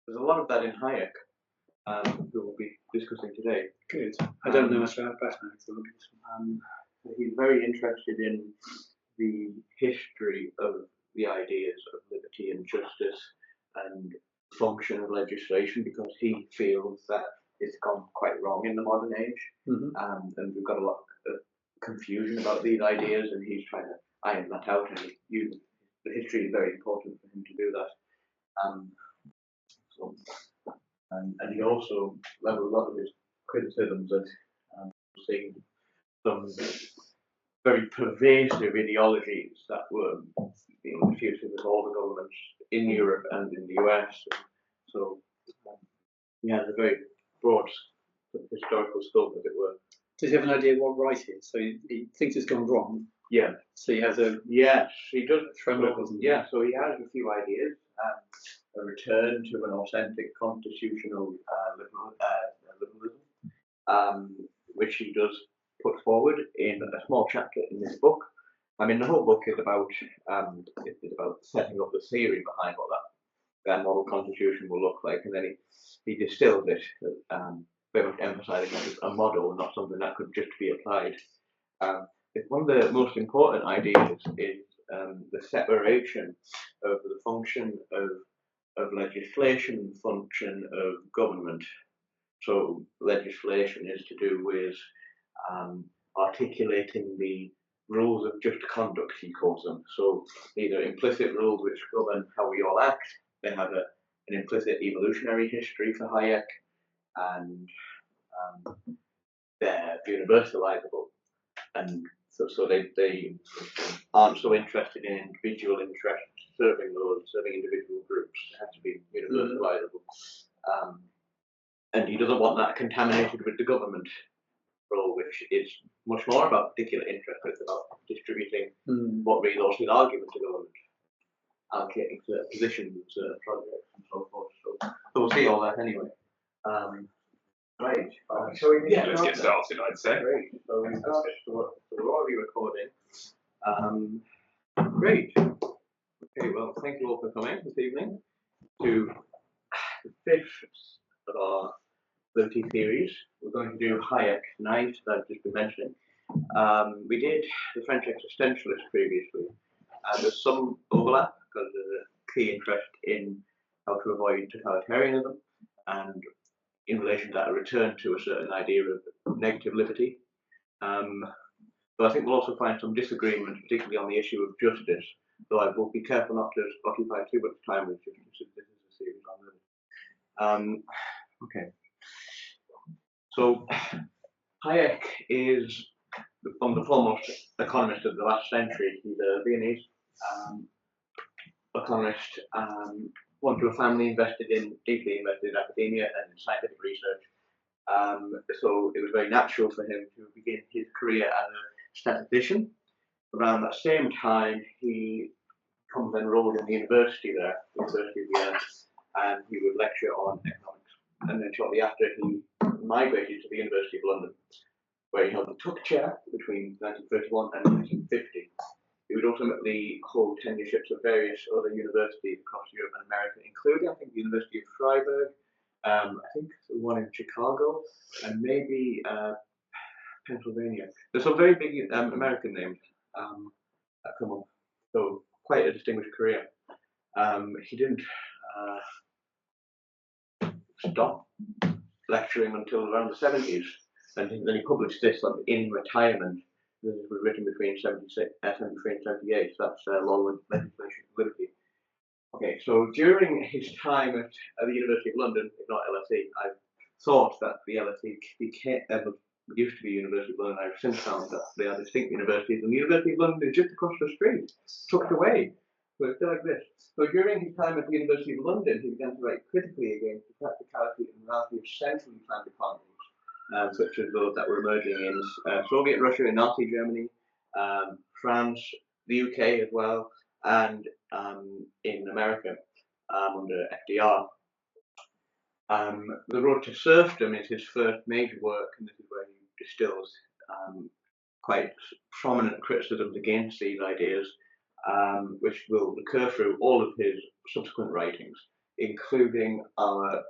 There's a lot of that in Hayek, who we'll be discussing today. Good. I don't know much about Hayek, so he's very interested in the history of the ideas of liberty and justice and function of legislation, because he feels that it's gone quite wrong in the modern age, and we've got a lot of confusion about these ideas, and he's trying to iron that out. And the history is very important for him to do that. And he also leveled a lot of his criticisms at seeing some very pervasive ideologies that were being refuted with all the governments in Europe and in the US. So he has a very broad historical scope, as it were. Does he have an idea what right is? So he thinks it's gone wrong. Yeah. So he has a he does. framework. So he has a few ideas. A return to an authentic constitutional liberalism, which he does put forward in a small chapter in this book. I mean, the whole book is about setting up the theory behind what that model constitution will look like, and then he distills it, very much emphasising that it's a model, not something that could just be applied. One of the most important ideas is the separation of the function of legislation, function of government. So legislation is to do with articulating the rules of just conduct, he calls them. So these are implicit rules which govern how we all act. They have an implicit evolutionary history for Hayek, and they're universalizable. And so they aren't so interested in individual interests serving individual groups. They have to be universalizable. And he doesn't want that contaminated with the government role, which is much more about particular interests. It's about distributing what resources are given to government, allocating certain positions, certain projects, and so forth. So we'll see all that anyway. Right. So let's get started, I'd say. Great. So we're already recording. Great. Okay, well, thank you all for coming this evening to the fifth of our liberty theories. We're going to do Hayek tonight, that I've just been mentioning. We did the French existentialists previously, and there's some overlap because there's a key interest in how to avoid totalitarianism, and in relation to that, a return to a certain idea of negative liberty. But I think we'll also find some disagreement, particularly on the issue of justice, though I will be careful not to occupy too much time with justice. This is a series on liberty. Okay. So Hayek is one of the foremost economists of the last century. He's a Viennese economist, born to a family deeply invested in academia and in scientific research. So it was very natural for him to begin his career as a statistician. Around that same time, he becomes enrolled in the university there, University of Vienna, and he would lecture on economics. And then shortly after, he migrated to the University of London, where he held the Tuck Chair between 1931 and 1950. He would ultimately hold tenureships at various other universities across Europe and America, including, I think, the University of Freiburg, I think the one in Chicago, and maybe Pennsylvania. There's some very big American names that come up. So quite a distinguished career. He didn't stop lecturing until around the 70s, and then he published this in retirement. This was written between 73 and 78. So that's Law, Legislation, and Liberty. Okay, so during his time at the University of London, if not LSE, I thought that the LSE used to be University of London. I've since found that they are distinct universities, and the University of London is just across the street, tucked away. So it's still like this. So during his time at the University of London, he began to write critically against the practicality and morality of centrally planned economies, such as those that were emerging in Soviet Russia, in Nazi Germany, France, the UK as well, and in America under FDR. The Road to Serfdom is his first major work, and this is where he distills quite prominent criticisms against these ideas, which will occur through all of his subsequent writings. including our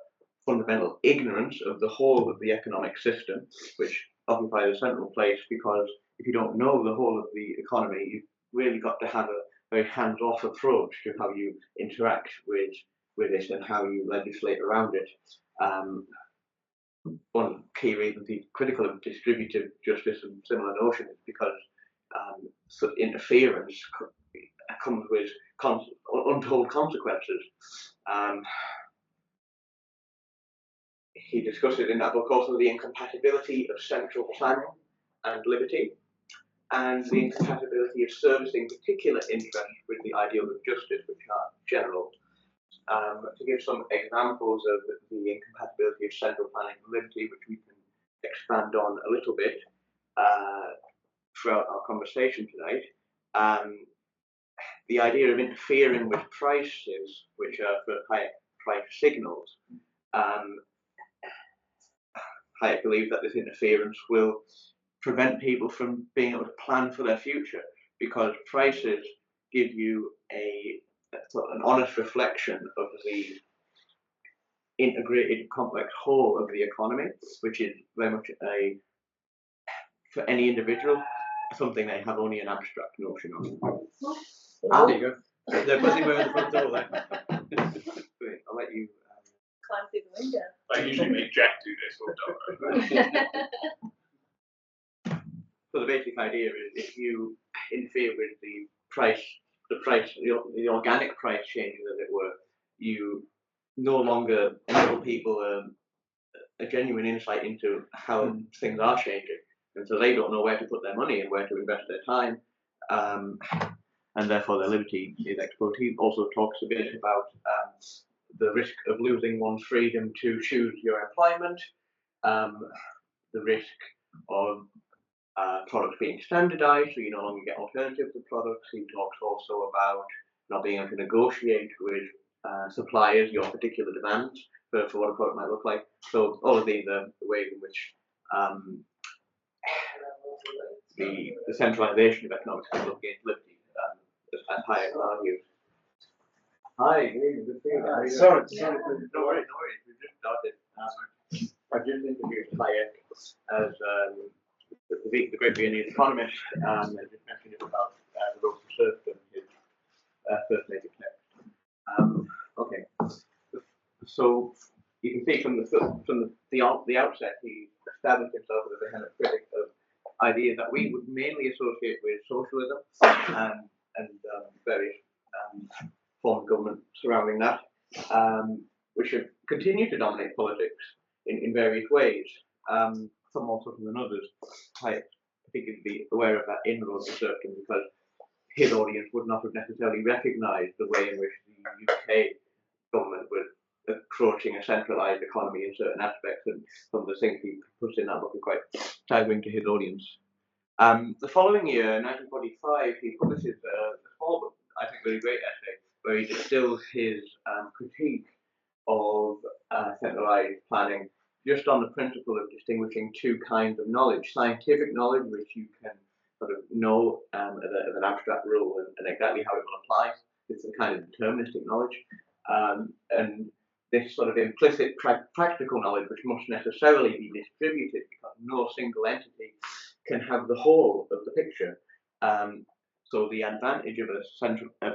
fundamental ignorance of the whole of the economic system, which occupies a central place because if you don't know the whole of the economy, you've really got to have a very hands-off approach to how you interact with it and how you legislate around it. One of the key reasons he's critical of distributive justice and similar notions is because so interference comes with untold consequences. He discusses in that book also the incompatibility of central planning and liberty, and the incompatibility of servicing particular interests with the ideals of justice, which are general. To give some examples of the incompatibility of central planning and liberty, which we can expand on a little bit throughout our conversation tonight, the idea of interfering with prices, which are for price signals. Hayek believes that this interference will prevent people from being able to plan for their future, because prices give you an honest reflection of the integrated complex whole of the economy, which is very much for any individual, something they have only an abstract notion of. There you go. They're buzzing around the front door there. Great, I'll let you. Climb through the window. I usually make Jack do this or don't. So the basic idea is if you interfere with the organic price changes, as it were, you no longer enable people a genuine insight into how things are changing, and so they don't know where to put their money and where to invest their time, and therefore their liberty is exposed. He also talks a bit about the risk of losing one's freedom to choose your employment, the risk of products being standardized, so you no longer get alternatives to products. He talks also about not being able to negotiate with suppliers your particular demands for what a product might look like. So all of these are the ways in which the centralization of economics can look against liberty, as Hayek argues. Hi, good to see you. Sorry. No worries. We just started. I just introduced Hayek as the great Viennese economist, and just mentioned about the role of serfdom in his first major text. Okay, so you can see from the outset, he established himself as a vehement critic of ideas that we would mainly associate with socialism and various forms of government surrounding that, which have continued to dominate politics in various ways. Some more subtle than others. I think he'd be aware of that inroad to serfdom because his audience would not have necessarily recognised the way in which the UK government was approaching a centralised economy in certain aspects, and some of the things he puts in that book are quite staggering to his audience. The following year, 1945, he publishes a small book, I think, very great essay, where he distills his critique of centralised planning just on the principle of distinguishing two kinds of knowledge: scientific knowledge, which you can sort of know as an abstract rule and exactly how it will apply. It's a kind of deterministic knowledge, and this sort of implicit practical knowledge, which must necessarily be distributed because no single entity can have the whole of the picture. So the advantage of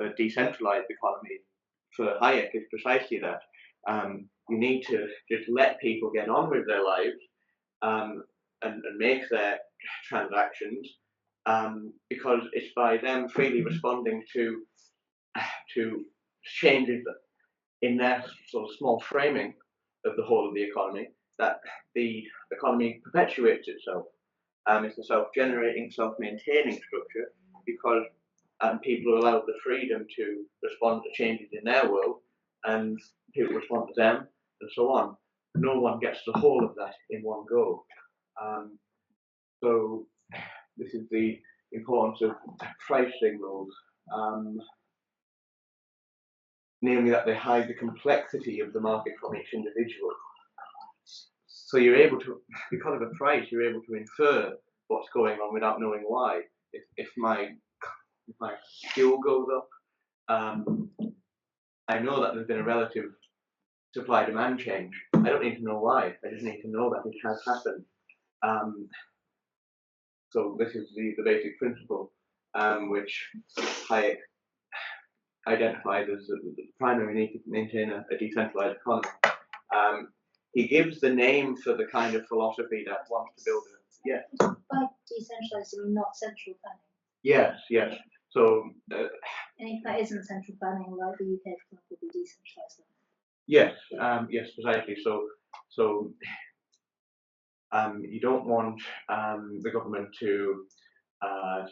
a decentralized economy for Hayek is precisely that. You need to just let people get on with their lives and make their transactions, because it's by them freely responding to changes in their sort of small framing of the whole of the economy that the economy perpetuates itself. It's a self-generating, self-maintaining structure because people are allowed the freedom to respond to changes in their world, and people respond to them, and so on. No one gets the whole of that in one go. So this is the importance of price signals, namely that they hide the complexity of the market from each individual. So you're able to, because of a price, you're able to infer what's going on without knowing why. If my fuel goes up, I know that there's been a relative supply-demand change. I don't need to know why. I just need to know that it has happened. So this is the basic principle, which Hayek identified as the primary need to maintain a decentralized economy. He gives the name for the kind of philosophy that wants to build it. Yeah. By decentralized, I mean not central planning. Yes, yes. So. And if that isn't central planning, like the UK, for example, would be decentralized. Yes, yes, precisely. So you don't want the government to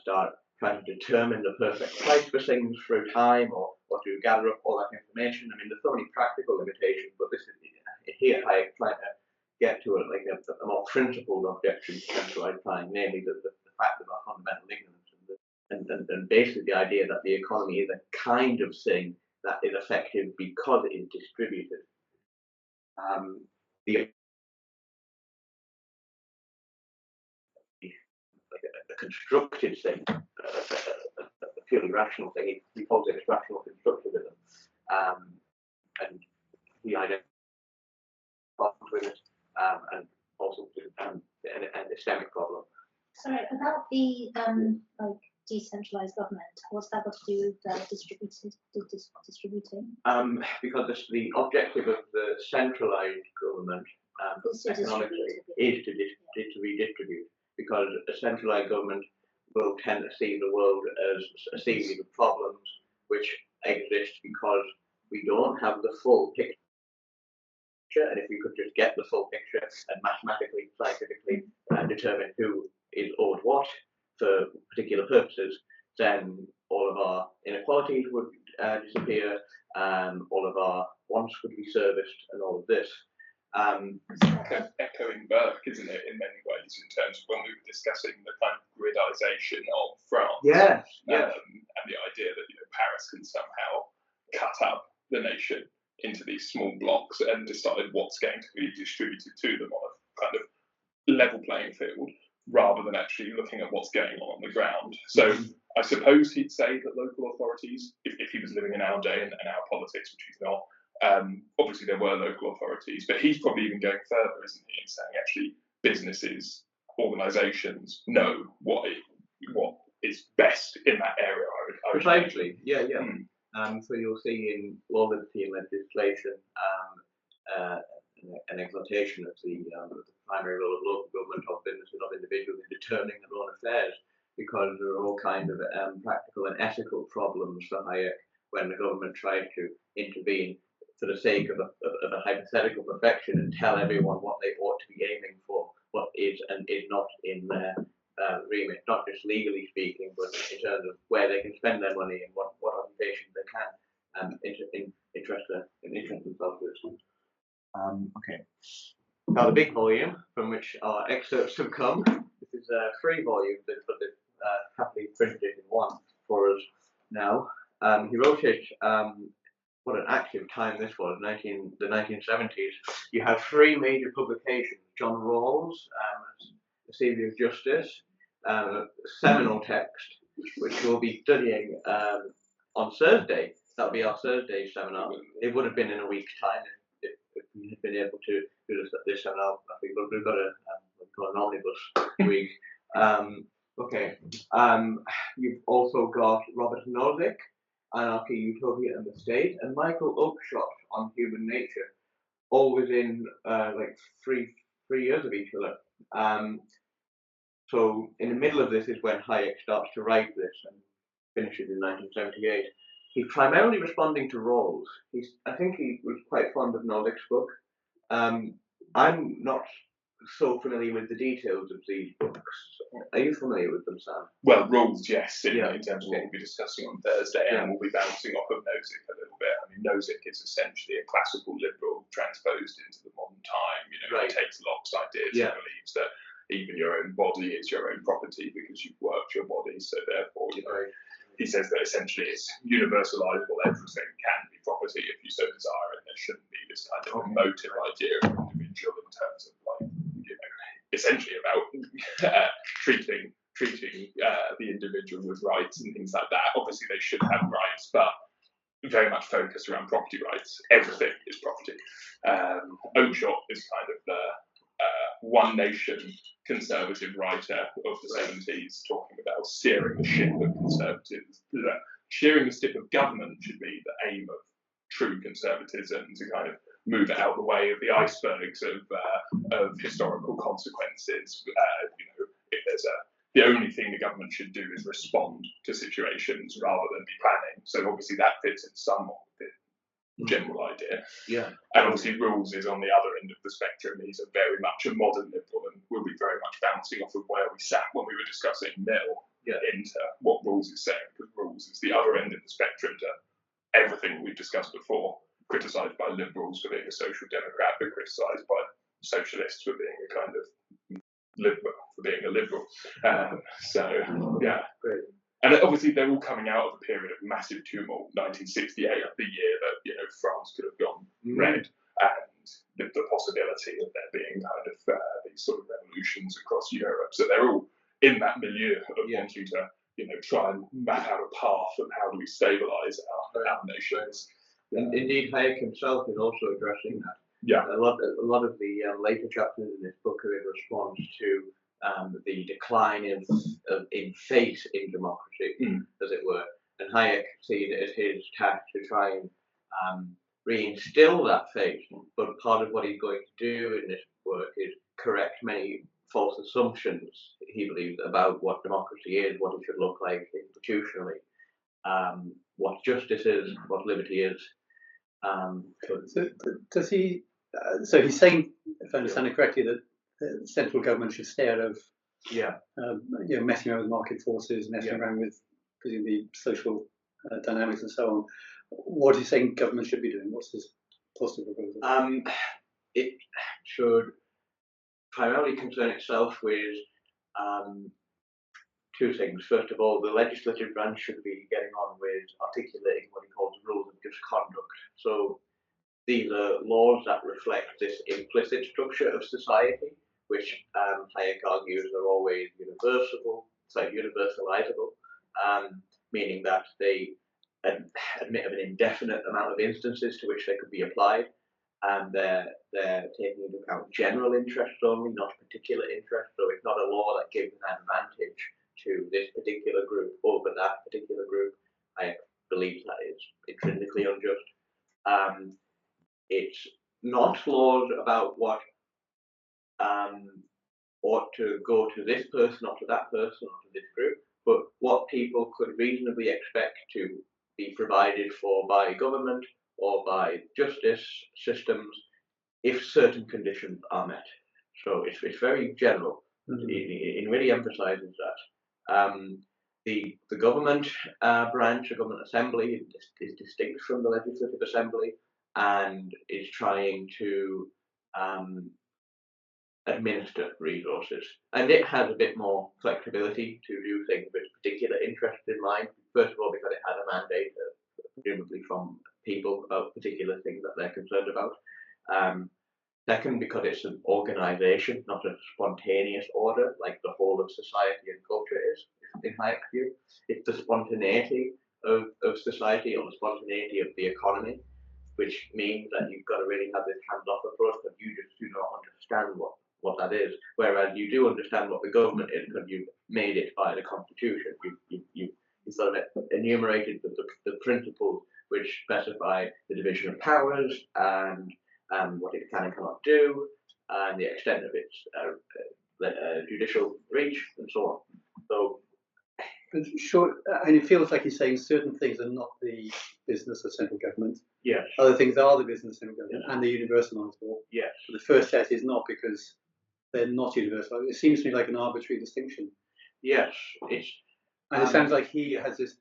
start trying to determine the perfect price for things through time, or to gather up all that information. I mean, there's so many practical limitations, but this is here Hayek trying to get to like a more principled objection to centralized planning, namely the fact of our fundamental ignorance and basically the idea that the economy is a kind of thing that is effective because it is distributed. The like a constructed thing, a purely rational thing. He calls it rational constructivism, and he identifies with it, and also an epistemic problem. Sorry, about the like decentralized government, what's that got to do with distributing? Because the objective of the centralized government economically is to redistribute, because a centralized government will tend to see the world as a series of problems which exist because we don't have the full picture. And if we could just get the full picture and mathematically, scientifically determine who is owed what for particular purposes, then all of our inequalities would disappear, all of our wants would be serviced, and all of this. Echoing Burke, isn't it, in many ways, in terms of when we were discussing the kind of gridization of France. Yes, yes. And the idea that Paris can somehow cut up the nation into these small blocks and decide what's going to be distributed to them on a kind of level playing field, rather than actually looking at what's going on the ground. So I suppose he'd say that local authorities, if he was living in our day and our politics, which he's not, obviously there were local authorities, but he's probably even going further, isn't he, in saying actually businesses, organisations know what is best in that area. I would Precisely, yeah. So you'll see in law, liberty and legislation an exaltation of the primary role of local government, of businesses, of individuals in determining their own affairs, because there are all kinds of practical and ethical problems for Hayek when the government tries to intervene for the sake of a hypothetical perfection and tell everyone what they ought to be aiming for, what is and is not in their remit, not just legally speaking, but in terms of where they can spend their money and what occupations they can interest themselves with. Okay. Now the big volume from which our excerpts have come. This is 3 volumes, but they've happily printed it in one for us now. He wrote it. What an active time this was, the 1970s. You have 3 major publications: John Rawls, A Theory of Justice, seminal text, which we'll be studying on Thursday. That'll be our Thursday seminar. It would have been in a week's time if we had been able to do this seminar. We've got an omnibus week. Okay. You've also got Robert Nozick, Anarchy, Utopia and the State, and Michael Oakeshott on Human Nature, all within like three years of each other. So in the middle of this is when Hayek starts to write this and finishes in 1978. He's primarily responding to Rawls. I think he was quite fond of Nozick's book. I'm not so familiar with the details of these books. Are you familiar with them, Sam? Well, Rawls, yes, in terms of what we'll be discussing on Thursday, and we'll be bouncing off of Nozick a little bit. I mean, Nozick is essentially a classical liberal transposed into the modern time. He takes Locke's ideas and believes that even your own body is your own property because you've worked your body, so therefore, he says that essentially it's universalizable, everything can be property if you so desire, and there shouldn't be this kind of emotive idea of an individual in terms of essentially about treating the individual with rights and things like that. Obviously they should have rights, but very much focused around property rights. Everything is property. Oakeshott is kind of the one nation conservative writer of the 70s, talking about steering the ship of conservatives. Steering the ship of government should be the aim of true conservatism, to kind of move it out the way of the icebergs of historical consequences. If there's the only thing the government should do is respond to situations rather than be planning. So obviously that fits in somewhat with the general idea. Yeah. And obviously Rules is on the other end of the spectrum. He's a very much a modern liberal and will be very much bouncing off of where we sat when we were discussing Mill into what Rules is saying, because Rules is the other end of the spectrum to everything we've discussed before, criticised by liberals for being a social democrat, but criticised by socialists for being a kind of liberal, for being a liberal. Great. And obviously they're all coming out of a period of massive tumult. 1968, the year that France could have gone red, and the possibility of there being kind of these sort of revolutions across Europe. So they're all in that milieu of wanting to try and map out a path of how do we stabilise our nations. Indeed, Hayek himself is also addressing that. Yeah. A lot of the later chapters in this book are in response to the decline in faith in democracy, as it were. And Hayek sees it as his task to try and reinstill that faith. But part of what he's going to do in this work is correct many false assumptions he believes about what democracy is, what it should look like institutionally, what justice is, what liberty is. So does he? So he's saying, if I understand it correctly, that the central government should stay out of messing around with market forces, messing around with presumably social dynamics and so on. What is he saying government should be doing? What's his possible proposal? It should primarily concern itself with two things. First of all, the legislative branch should be getting on with articulating what he calls rules of just conduct. So these are laws that reflect this implicit structure of society, which Hayek argues are always universalizable, meaning that they admit of an indefinite amount of instances to which they could be applied, and they're taking into account general interests only, not particular interests. So it's not a law that gives an advantage to this particular group over that particular group. I believe that is intrinsically unjust. It's not laws about what ought to go to this person or to that person or to this group, but what people could reasonably expect to be provided for by government or by justice systems if certain conditions are met. So it's very general. It really emphasises that. The government branch, the government assembly, is distinct from the legislative assembly and is trying to administer resources. And it has a bit more flexibility to do things with particular interests in mind. First of all, because it has a mandate, presumably from people, about particular things that they're concerned about. Second, because it's an organisation, not a spontaneous order, like the whole of society and culture is, in Hayek's view. It's the spontaneity of society or the spontaneity of the economy, which means that you've got to really have this hands-off approach, but you just do not understand what that is. Whereas you do understand what the government is because you've made it by the constitution. You sort of enumerated the principles which specify the division of powers and what it can and cannot do, and the extent of its judicial reach, and so on. So, sure, and it feels like he's saying certain things are not the business of central government. yes, Other things are the business of central government, and they're universalisable. yes, But the first set is not, because they're not universal. It seems to me like an arbitrary distinction. yes. It's And it sounds like he has this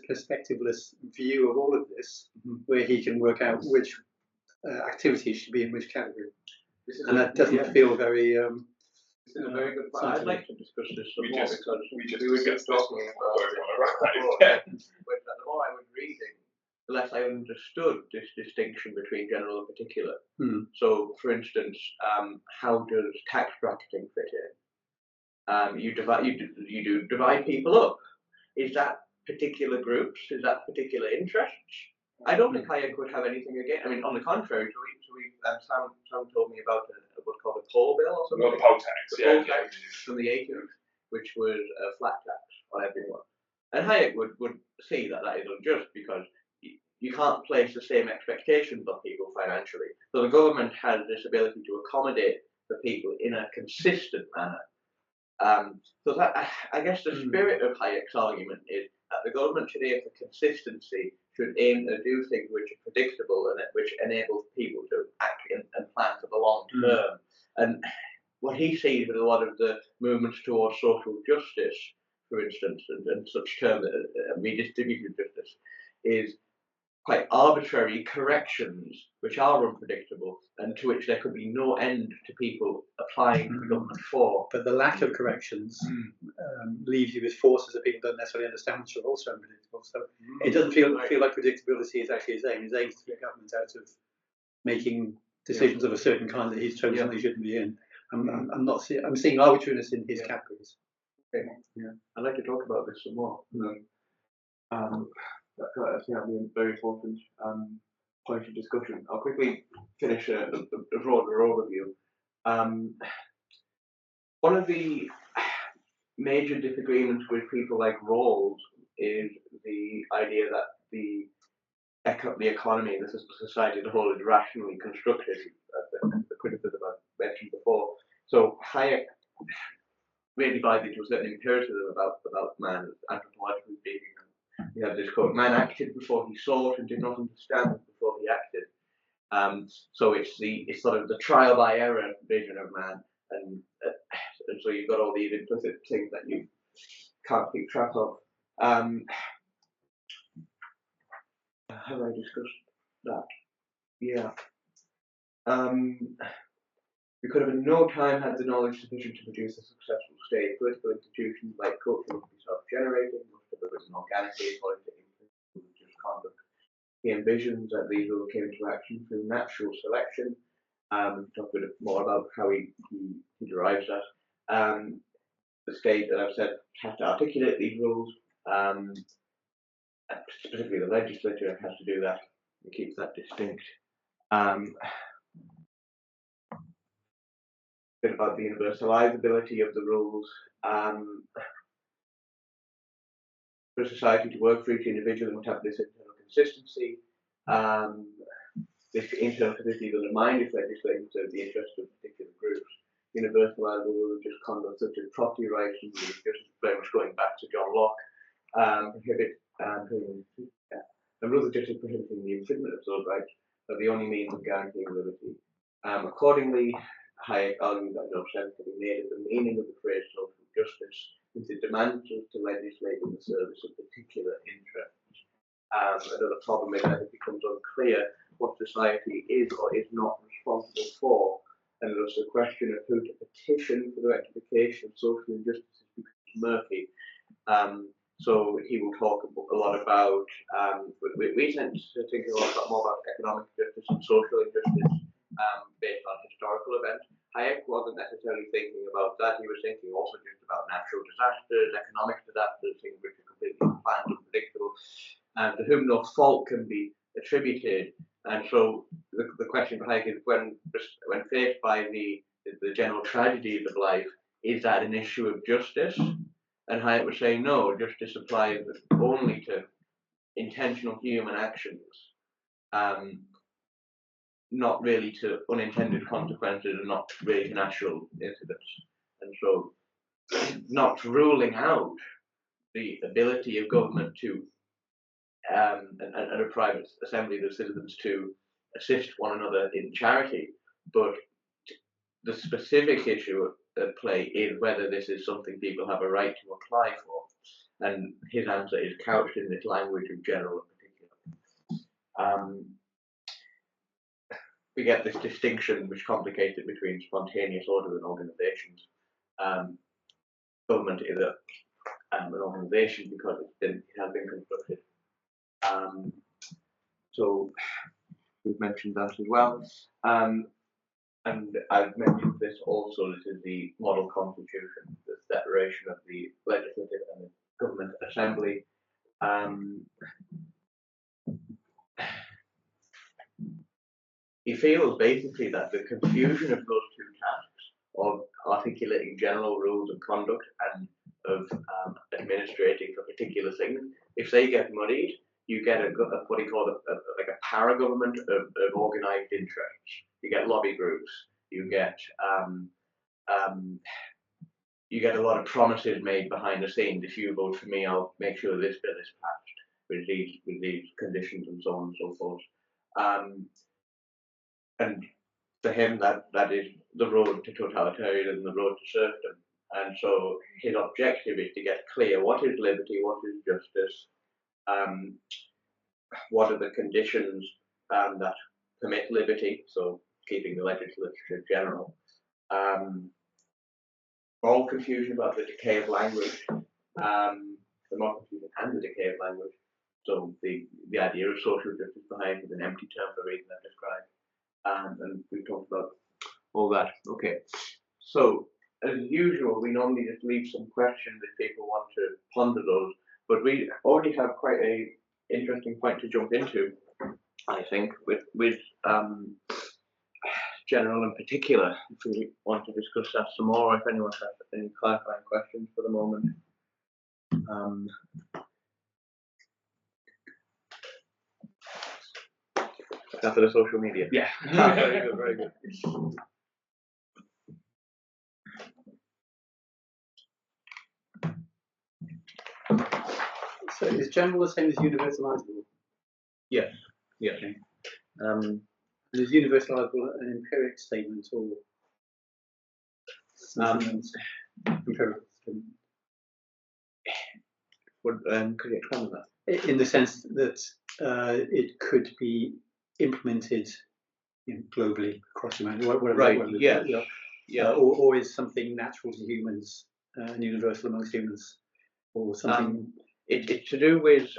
perspectiveless view of all of this, where he can work out which activities should be in which category. And that doesn't feel very. This is a very good point. I'd like to discuss this some more because we were just talking about the more I was reading, the less I understood this distinction between general and particular. So, for instance, how does tax bracketing fit in? You divide people up. Is that particular groups? Is that particular interests? I don't think Hayek would have anything against. I mean, on the contrary, Sam told me about what's called a poll bill or something. Well, the poll tax, the poll tax from the 80s, which was a flat tax on everyone. And Hayek would see that is unjust because you can't place the same expectations on people financially. So the government has this ability to accommodate the people in a consistent manner. So that I guess the spirit of Hayek's argument is that the government should aim for consistency, should aim to do things which are predictable and which enable people to act and plan for the long term. And what he sees with a lot of the movements towards social justice, for instance, and such terms, redistributive justice, is quite arbitrary corrections which are unpredictable and to which there could be no end to people applying to the government for. But the lack of corrections leaves you with forces that people don't necessarily understand, which are also unpredictable. So it doesn't feel like predictability is actually his aim. His aim is to get government out of making decisions of a certain kind that he's chosen they shouldn't be in. I'm seeing arbitrariness in his categories. Okay. Yeah, I'd like to talk about this some more. I think that'll be a very important point of discussion. I'll quickly finish a broader overview. One of the major disagreements with people like Rawls is the idea that the economy, the society as a whole, is rationally constructed. The criticism I mentioned before. So Hayek really buys into a certain empiricism about man, anthropologically speaking. We have this quote: "Man acted before he sought, and did not understand before he acted." So it's sort of the trial by error vision of man, and so you've got all these implicit things that you can't keep track of. Have I discussed that? Yeah. We could have in no time had the knowledge sufficient to produce a successful state. Political institutions like culture must be self-generating, must have arisen organically according to just conduct. He envisions that these will came into action through natural selection. Talk a bit more about how he derives that. The state, that I've said, has to articulate these rules. Specifically, the legislature has to do that. It keeps that distinct. Bit about the universalizability of the rules. For society to work for each individual, it must have this internal consistency. This internal consistency is undermined if legislation serves the interests of particular groups. Universalizable religious conduct such as property rights and religious justice, very much going back to John Locke, prohibit the rules of justice prohibiting the infringement of those rights are the only means of guaranteeing liberty. Accordingly, Hayek argued that no sense can be made of the meaning of the phrase social justice, since it demands us to legislate in the service of particular interests. Another problem is that it becomes unclear what society is or is not responsible for, and thus the question of who to petition for the rectification of social injustices becomes murky. So he will talk a lot about, we tend to think a lot more about economic justice and social injustice based on historical events. Hayek wasn't necessarily thinking about that. He was thinking also just about natural disasters, economic disasters, things which are completely unplanned, unpredictable, to whom no fault can be attributed. And so the question for Hayek is when faced by the general tragedies of life, is that an issue of justice? And Hayek was saying no, justice applies only to intentional human actions, not really to unintended consequences and not really to natural incidents. And so not ruling out the ability of government to and a private assembly of citizens to assist one another in charity, but the specific issue at play is whether this is something people have a right to apply for. And his answer is couched in this language of general and particular. We get this distinction which complicates it between spontaneous order and organizations. Government is an organization because it has been constructed. So we've mentioned that as well. And I've mentioned this also. This is the model constitution, the separation of the legislative and the government assembly. he feels basically that the confusion of those two tasks of articulating general rules of conduct and of administrating for particular things, if they get muddied, you get what he called like a para-government of organised interests. You get lobby groups. You get a lot of promises made behind the scenes. If you vote for me, I'll make sure this bill is passed with these conditions and so on and so forth. And for him, that is the road to totalitarianism, the road to serfdom. And so his objective is to get clear what is liberty, what is justice, what are the conditions that permit liberty, so keeping the legislature general. All confusion about the decay of language, democracy and the decay of language. So the idea of social justice behind is an empty term for the reason I've described. And we talked about all that. Okay. So as usual, we normally just leave some questions if people want to ponder those. But we already have quite a interesting point to jump into, I think, with general in particular, if we want to discuss that some more, if anyone has any clarifying questions for the moment. After the social media. Yeah. Very good, very good. So is general the same as universalizable? Yes. Yes. Okay. Is universalizable an empiric statement or something else? Empirical statement. Could you expand on that? In the sense that it could be implemented globally across humanity, whatever. Right. Whatever, Yes. Yeah. Or is something natural to humans and universal amongst humans, or something? It's to do with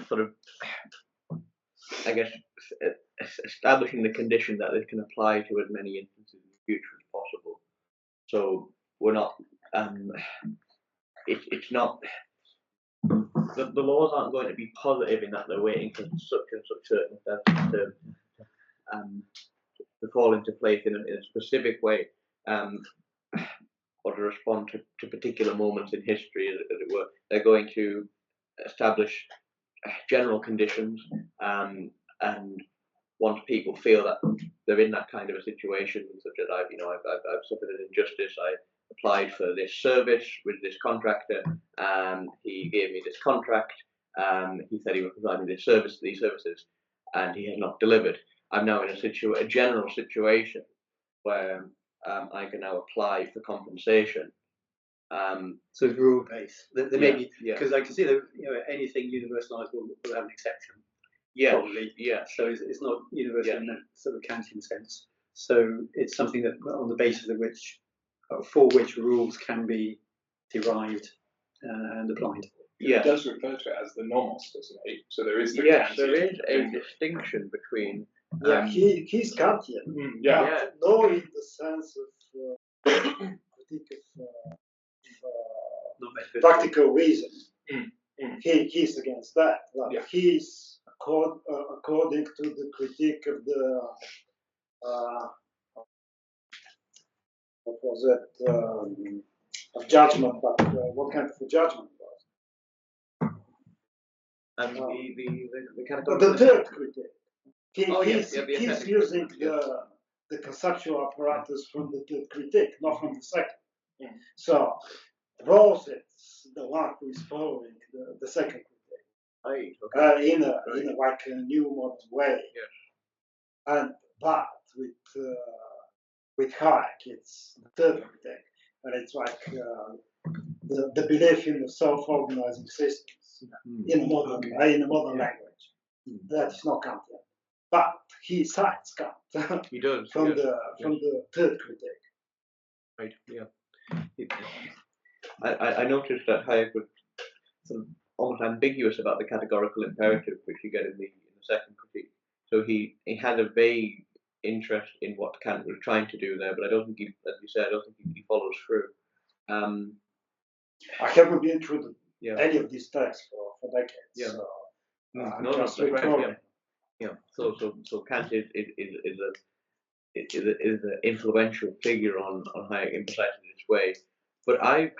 sort of, I guess, establishing the condition that it can apply to as many instances in the future as possible. So we're not. It's not. The laws aren't going to be positive in that they're waiting for such and such circumstances to fall into place in a specific way, or to respond to particular moments in history, as it were. They're going to establish general conditions, and once people feel that they're in that kind of a situation, such as I've suffered an injustice, I applied for this service with this contractor, he gave me this contract, he said he would provide me these services, and he has not delivered. I'm now in a general situation where I can now apply for compensation. So it's rule based. There may be, yeah. because I can see that anything universalizable will have an exception. Yeah, probably. Yeah. So it's not universal in that sort of Kantian sense. So it's something that on the basis of which, for which rules can be derived and applied. It does refer to it as the nomos, doesn't it? So there is the yes, Kantian there is a distinction between. He's Kantian. No, in the sense of critique of practical reason. He's against that. He's according to the critique of the what was it of judgment, but what kind of a judgment was? And the third critique. He's using the conceptual apparatus from the third critique, not from the second. So Rawls is the one who is following the second critique in a like a new modern way. And but with Hayek, it's the third critique, and it's like the belief in the self-organizing systems in a modern language. That is not Kantian, but he cites Kant. He does from the third critique. Right. Yeah. I noticed that Hayek was sort of almost ambiguous about the categorical imperative, which you get in the second critique. So he had a vague interest in what Kant was trying to do there, but I don't think as you said, I don't think he follows through. I haven't been through any of these texts for decades. Yeah. So, No, just that's right. recalling. Yeah. So Kant is an influential figure on Hayek in precisely this way. But I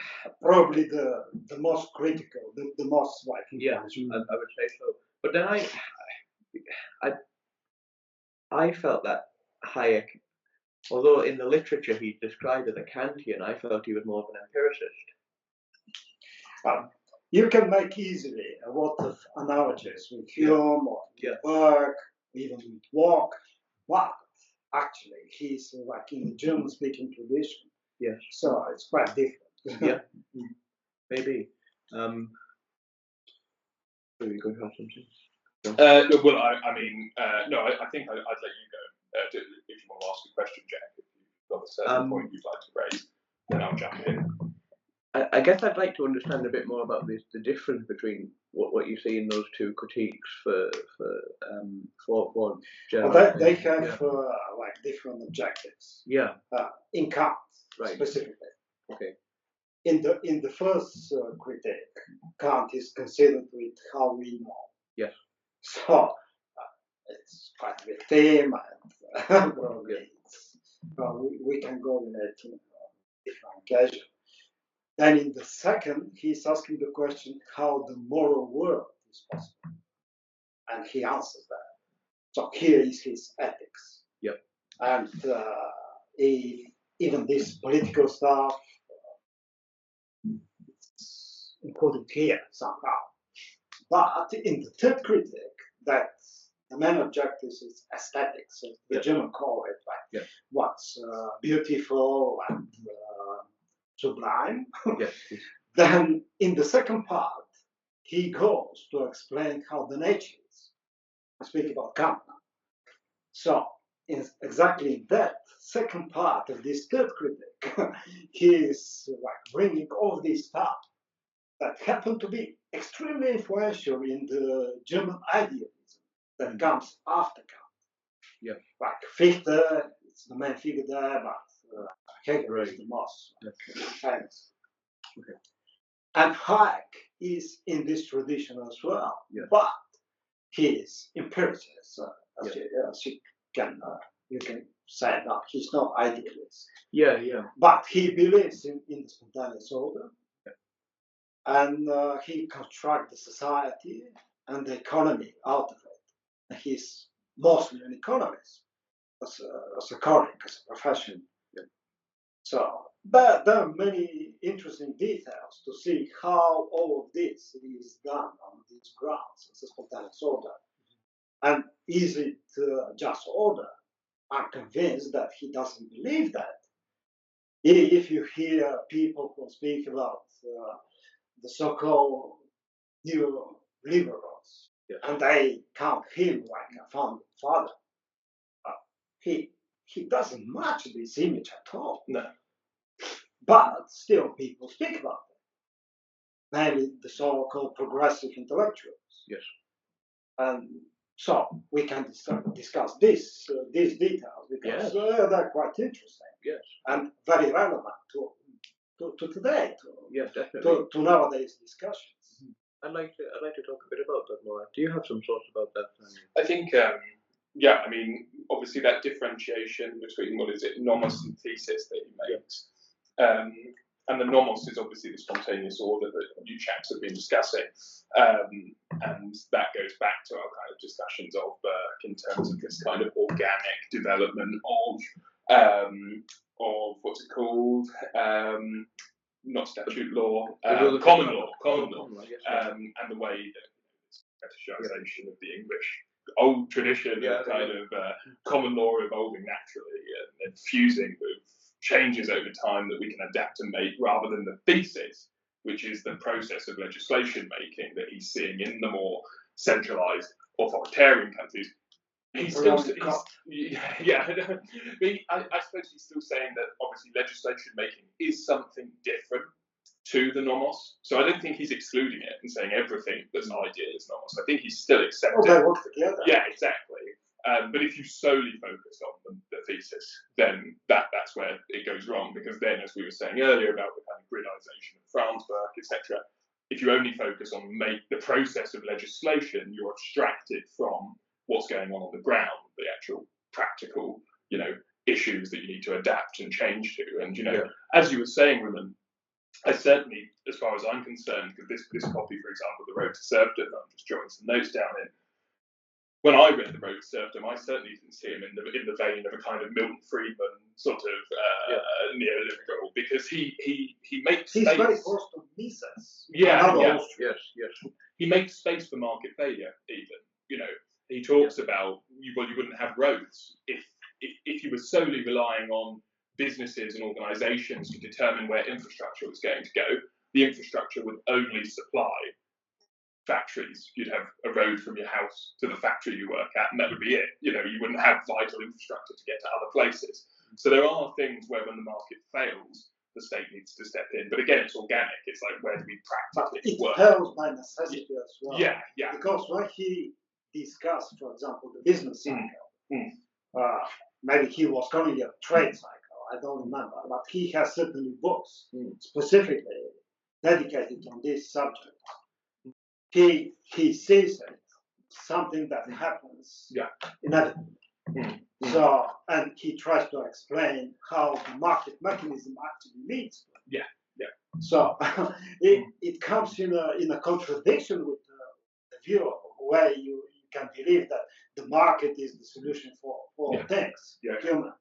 Probably the most critical, the most like I would say so. But then I felt that Hayek, although in the literature he's described as a Kantian, I felt he was more of an empiricist. You can make easily a lot of analogies with Hume or work, even with walk, but actually he's like in the German-speaking tradition. Yes. So it's quite different. Yeah. Maybe. Are you going to have something? Well, I mean, no, I think I'd let you go if you want to ask a question, Jack. If you've got a certain point you'd like to raise, then I'll jump in. I guess I'd like to understand a bit more about the difference between what you see in those two critiques for German. Well, they have like different objectives. Yeah. In Kant, specifically. Okay. In the first critique, Kant is considered with how we know. Yes. So it's quite a big theme, and probably we can go in it on different occasions. Then in the second, he's asking the question how the moral world is possible. And he answers that. So here is his ethics. Yep. And even this political stuff is included here somehow. But in the third critique, that the main objective is aesthetics. So the German call it like what's beautiful and sublime. Yes. Then in the second part, he goes to explain how the nature is. I speak about Kant now. So in exactly that second part of this third critique, he is like bringing all this stuff that happened to be extremely influential in the German idealism that comes after Kant. Yeah. Like Fichte, it's the main figure there, but Hegel is the most famous. Okay. And Hayek is in this tradition as well, but he is empiricist, as you can say that he's not idealist. Yeah. But he believes in the spontaneous order, and he constructs the society and the economy out of it. And he's mostly an economist as a colleague, as a profession. So there are many interesting details to see how all of this is done on these grounds as a spontaneous order. And is it just order? I'm convinced that he doesn't believe that. If you hear people who speak about the so-called neoliberals, and they count him like a founding father, he doesn't match this image at all. No. But still people speak about it. Mainly the so-called progressive intellectuals. Yes. And so we can discuss these details because they're quite interesting. Yes. And very relevant to today, definitely. to nowadays discussions. I'd like to talk a bit about that more. Do you have some thoughts about that? I think, I mean, obviously that differentiation between nomos and thesis that he makes. And the nomos is obviously the spontaneous order that you chaps have been discussing. And that goes back to our kind of discussions of Burke in terms of this kind of organic development of what's it called? Not statute law, common law, and the way that fetishization of the English old tradition of kind of common law evolving naturally and fusing with changes over time that we can adapt and make, rather than the thesis, which is the process of legislation making that he's seeing in the more centralized authoritarian countries. He's still, I suppose he's still saying that obviously legislation making is something different to the nomos. So I don't think he's excluding it and saying everything that's an idea is nomos. I think he's still accepting. They work together. Yeah, exactly. But if you solely focus on the thesis, then that's where it goes wrong. Because then, as we were saying earlier about the kind of gridization of France, Burke, etc., if if you only focus on the process of legislation, you're abstracted from what's going on the ground, the actual practical, issues that you need to adapt and change to. And as you were saying, Roman, I certainly, as far as I'm concerned, because this copy, for example, The Road to Serfdom, I'm just jotting some notes down in. When I read The Road to Serfdom, I certainly didn't see him in the vein of a kind of Milton Friedman sort of neoliberal, because he makes He's space. very close to Mises. Yes. He makes space for market failure. Even he talks about you wouldn't have roads if you were solely relying on businesses and organisations to determine where infrastructure was going to go. The infrastructure would only supply factories. You'd have a road from your house to the factory you work at, and that would be it. You wouldn't have vital infrastructure to get to other places. So there are things where, when the market fails, the state needs to step in. But again, it's organic. It's like, where do we practically work? It fails by necessity as well. Yeah. Because when he discussed, for example, the business cycle, maybe he was calling it a trade cycle, I don't remember, but he has certainly books specifically dedicated on this subject. He sees it, something that happens inevitably. So, and he tries to explain how the market mechanism actually leads to it. So it comes in a contradiction with the view where you can believe that the market is the solution for all things human.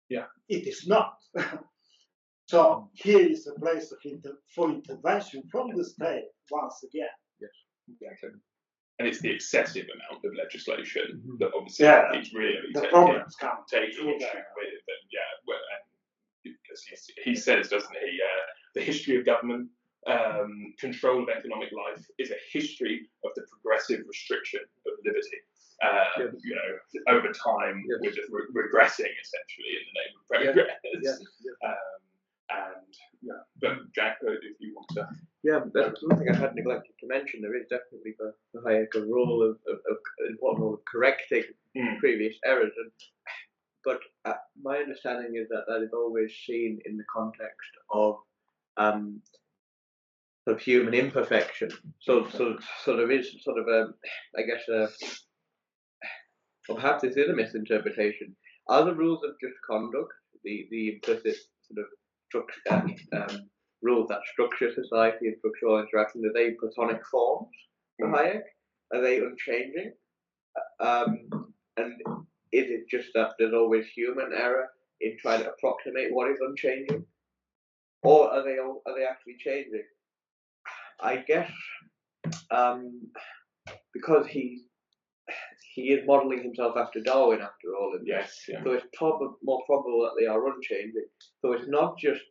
It is not. So here is a place for intervention from the state once again. Exactly. And it's the excessive amount of legislation that obviously it's really taking issue with. And because he says, doesn't he, the history of government, control of economic life is a history of the progressive restriction of liberty. Over time, we're just regressing essentially in the name of progress. But Jack, if you want to. Yeah, that's one thing I had neglected to mention. There is definitely for Hayek a role of important role of correcting previous errors, but my understanding is that is always seen in the context of human imperfection. So there is sort of I guess or perhaps this is a misinterpretation. Are the rules of just conduct, the implicit sort of structure, rules that structure society and structural interaction, are they platonic forms for Hayek? Are they unchanging? And is it just that there's always human error in trying to approximate what is unchanging, or are they actually changing? I guess because he is modelling himself after Darwin, after all, so it's more probable that they are unchanging. So it's not just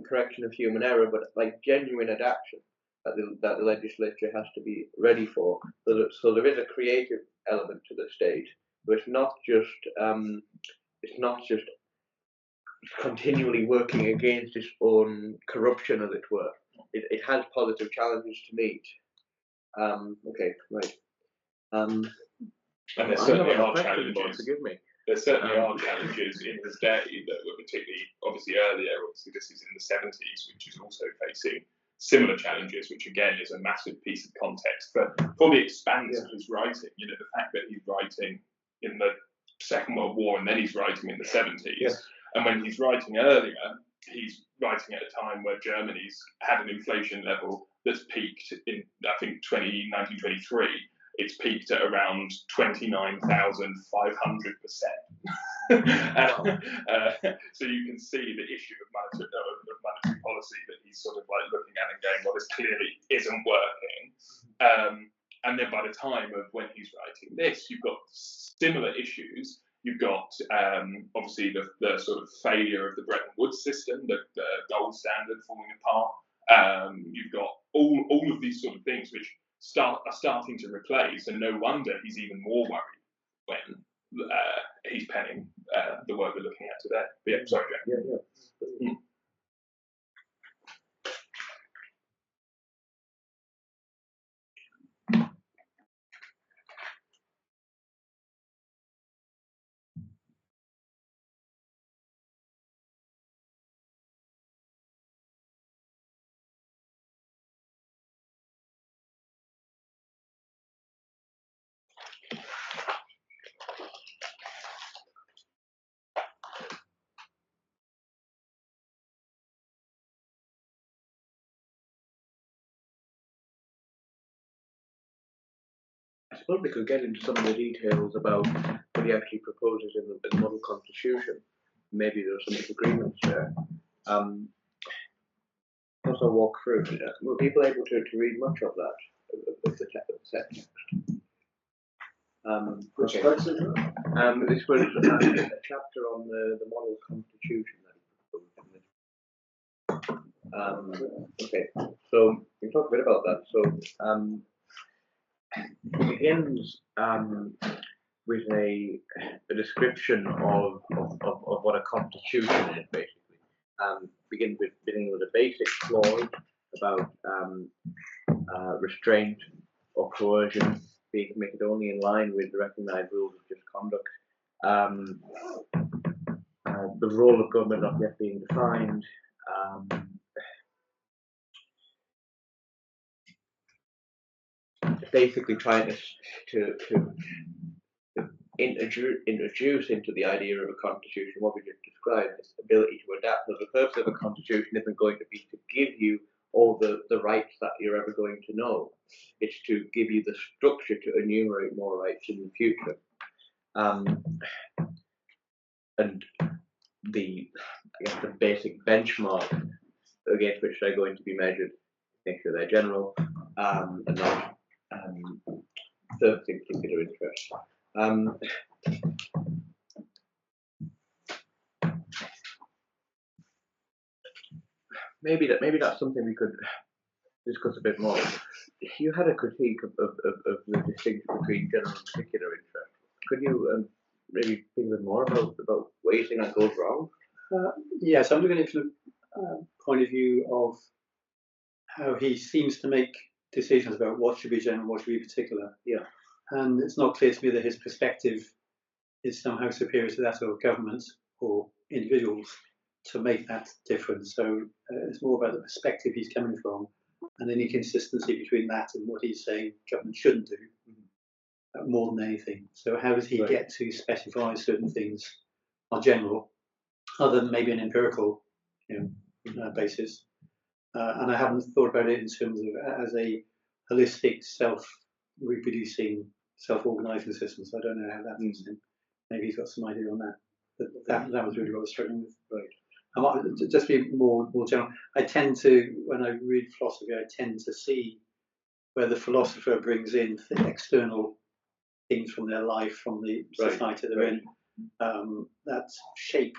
correction of human error, but like genuine adaptation that the legislature has to be ready for. So there is a creative element to the state. So it's not just continually working against its own corruption, as it were. It has positive challenges to meet. And there certainly are challenges. Forgive me. There certainly are challenges in his day that were particularly, obviously earlier. Obviously, this is in the 70s, which is also facing similar challenges, which again is a massive piece of context for the expanse of his writing. The fact that he's writing in the Second World War and then he's writing in the 70s, and when he's writing earlier, he's writing at a time where Germany's had an inflation level that's peaked in, I think, 1923. It's peaked at around 29,500%. So you can see the issue of monetary policy that he's sort of like looking at and going, well, this clearly isn't working. And then by the time of when he's writing this, you've got similar issues. You've got obviously the sort of failure of the Bretton Woods system, the gold standard falling apart. You've got all of these sort of things which are starting to replace, and no wonder he's even more worried when he's penning the work we're looking at today. But yeah, sorry, Jack. suppose we could get into some of the details about what he actually proposes in the model constitution. Maybe there are some disagreements there. Also walk through. Were people able to read much of that, of the text? Which Okay. text is it? This was a chapter on the model constitution that he proposed. Okay, so we can talk a bit about that. So he begins with a description of what a constitution is, basically. Beginning with a basic clause about restraint or coercion being committed only in line with the recognised rules of just conduct. The role of government not yet being defined. Basically trying to introduce into the idea of a constitution what we just described, this ability to adapt. So the purpose of a constitution isn't going to be to give you all the rights that you're ever going to know. It's to give you the structure to enumerate more rights in the future. And the basic benchmark against which they're going to be measured, make sure they're general and not serving particular interests. Maybe that's something we could discuss a bit more. You had a critique of the distinction between general and particular interest. Could you maybe think a bit more about what you think that goes wrong? Yes, I'm looking at it from the point of view of how he seems to make decisions about what should be general, what should be particular. Yeah. And it's not clear to me that his perspective is somehow superior to that of government or individuals to make that difference. So it's more about the perspective he's coming from and any consistency between that and what he's saying government shouldn't do, more than anything. So how does he get to specify certain things are general, other than maybe an empirical basis? And I haven't thought about it in terms of as a holistic, self-reproducing, self-organizing system. So I don't know how that fits in. Maybe he's got some idea on that. But that was really what I was struggling with. Right. I might just be more general. I tend to, when I read philosophy, I tend to see where the philosopher brings in external things from their life, from the society they're in, that shape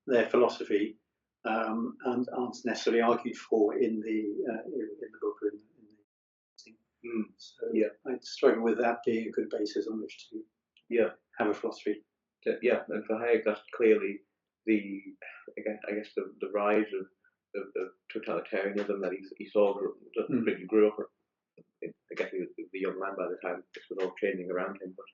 their philosophy and aren't necessarily argued for in the book or in the thing. So I struggle with that being a good basis on which to have a philosophy. Yeah, and for Hayek, that's clearly the rise of totalitarianism that he saw really grew up. I guess he was the young man by the time this was all changing around him, but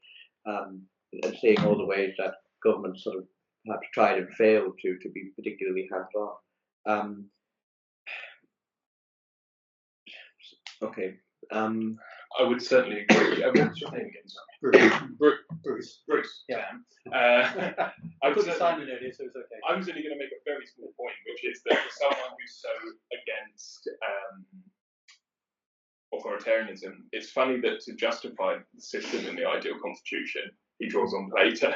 and seeing all the ways that governments sort of perhaps tried and failed to be particularly hands-on. Okay. I would certainly agree. What's your name again? Sorry. Bruce. Yeah. I put Simon earlier, so it's okay. I was only going to make a very small point, which is that for someone who's so against authoritarianism, it's funny that to justify the system in the ideal constitution, he draws on Plato.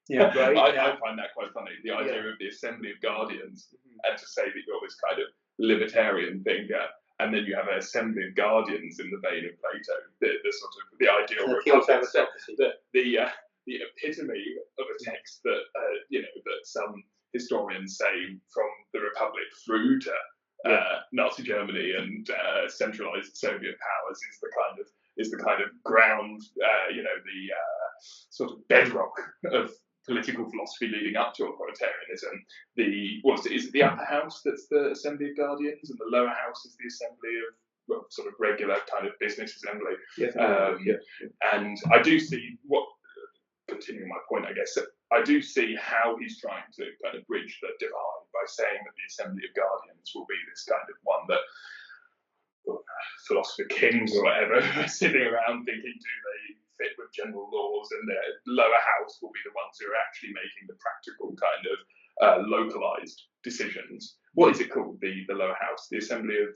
Yeah, right. I find that quite funny, the idea of the assembly of guardians, and to say that you're this kind of libertarian thinker, and then you have an assembly of guardians in the vein of Plato, the sort of the ideal republic, the epitome of a text that that some historians say from the Republic through to Nazi Germany and centralized Soviet powers is the kind of ground, the sort of bedrock of political philosophy leading up to authoritarianism. Is it the upper house that's the assembly of guardians, and the lower house is the assembly of sort of regular kind of business assembly. Yes. And I do see continuing my point, I guess, I do see how he's trying to kind of bridge the divide by saying that the assembly of guardians will be this kind of one that philosopher kings or whatever are sitting around thinking, do they fit with general laws, and the lower house will be the ones who are actually making the practical kind of localized decisions. What is it called, the lower house? The assembly of...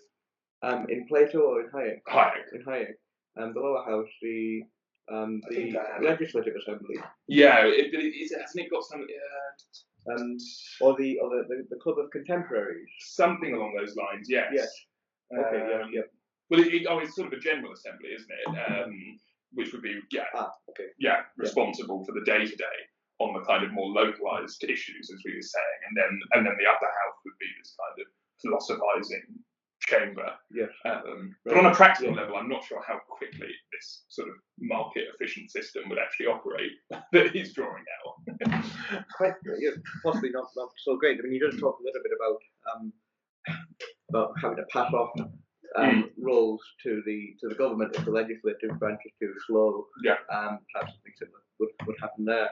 in Plato or in Hayek? Hayek. In Hayek. The lower house, the the Legislative Assembly. Yeah, hasn't it got some? Or the Club of Contemporaries. Something along those lines. Yes. Yes. Okay. Yes. Well, it's sort of a general assembly, isn't it? Which would be responsible for the day-to-day on the kind of more localized issues, as we were saying, and then the upper house would be this kind of philosophizing chamber. Yes. But on a practical level, I'm not sure how quickly this sort of market-efficient system would actually operate that he's drawing out. Possibly not so great. I mean, you just talk a little bit about having to pass off roles to the government if the legislative branch is too slow. Yeah. Perhaps something similar would happen there.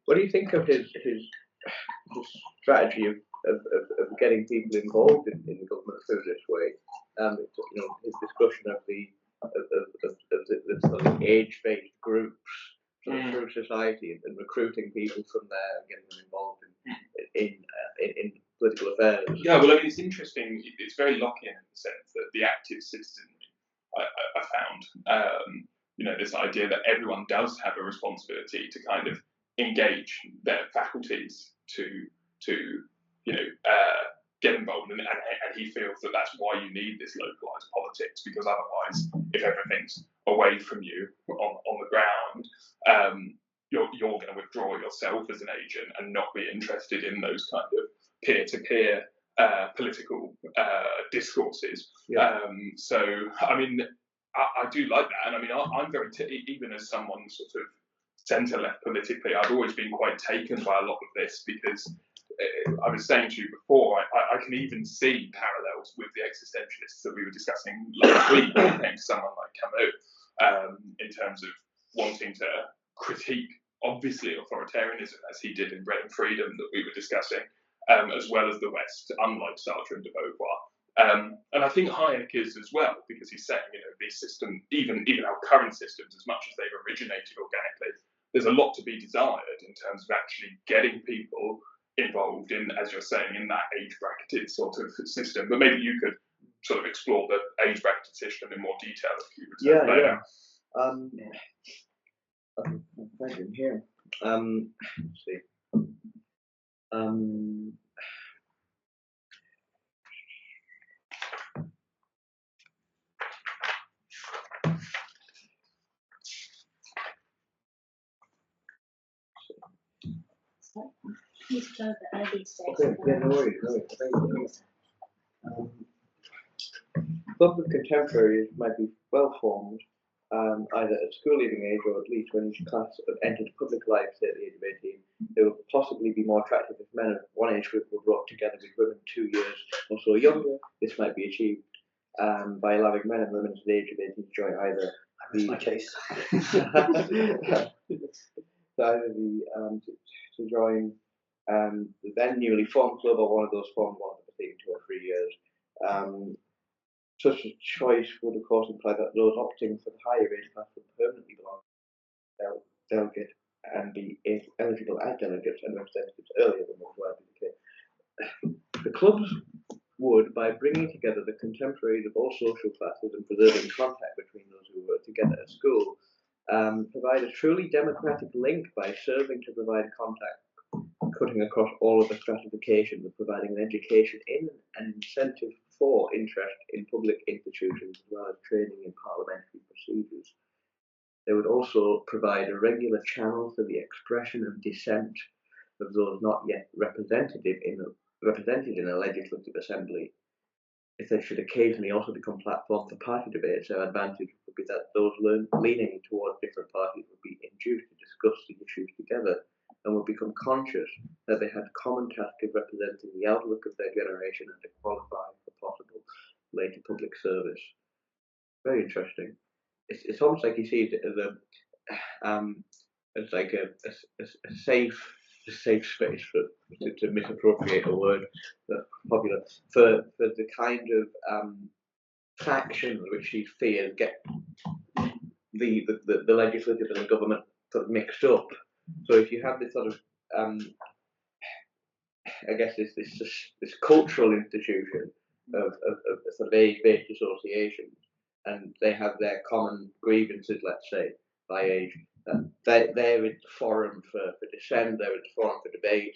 What do you think of his strategy of getting people involved in the government through this way? His discussion of the sort of age-based groups through society and recruiting people from there and getting them involved in political affairs. Yeah, well, I mean, it's interesting. It's very Lockean in the sense that the active citizenry, I found, this idea that everyone does have a responsibility to kind of engage their faculties to get involved, and he feels that that's why you need this localized politics, because otherwise, if everything's away from you on the ground, you're going to withdraw yourself as an agent and not be interested in those kind of peer-to-peer political discourses. Yeah. So, I mean, I do like that, and I mean, I'm very even as someone sort of centre-left politically, I've always been quite taken by a lot of this, because I was saying to you before, I can even see parallels with the existentialists that we were discussing last week when it came to someone like Camus, in terms of wanting to critique, obviously, authoritarianism, as he did in Bread and Freedom that we were discussing, as well as the West, unlike Sartre and de Beauvoir. And I think Hayek is as well, because he's saying, these systems, even our current systems, as much as they've originated organically, there's a lot to be desired in terms of actually getting people involved in, as you're saying, in that age bracketed sort of system. But maybe you could sort of explore the age bracketed system in more detail if you return later. Right in here. Let's see. Okay, yeah, no worries. Clubs of contemporaries might be well formed, either at school leaving age or at least when each class entered public life, say at the age of 18. They would possibly be more attractive if men of one age group were brought together with women 2 years or so younger. This might be achieved by allowing men and women at the age of 18 to join either. That's my case. To join the then newly formed club or one of those formed ones that were taken 2 or 3 years. Such a choice would, of course, imply that those opting for the higher age class would permanently belong to delegate and be eligible as delegates and representatives earlier than what would be the case. The clubs would, by bringing together the contemporaries of all social classes and preserving contact between those who were together at school, provide a truly democratic link by serving to provide contact, cutting across all of the stratifications and providing an education in and incentive for interest in public institutions as well as training in parliamentary procedures. They would also provide a regular channel for the expression of dissent of those not yet represented in a legislative assembly. If they should occasionally also become platforms for party debates, their advantage would be that those leaning towards different parties would be induced to discuss the issues together and would become conscious that they had common task of representing the outlook of their generation and to qualify for possible later public service. Very interesting. It's almost like you see it as a safe space to misappropriate a word that's popular for the kind of factions which he fears get the legislative and the government sort of mixed up. So if you have this sort of I guess this cultural institution of sort of age-based associations, and they have their common grievances, let's say, by age. They're in the forum for dissent, they're in the forum for debate.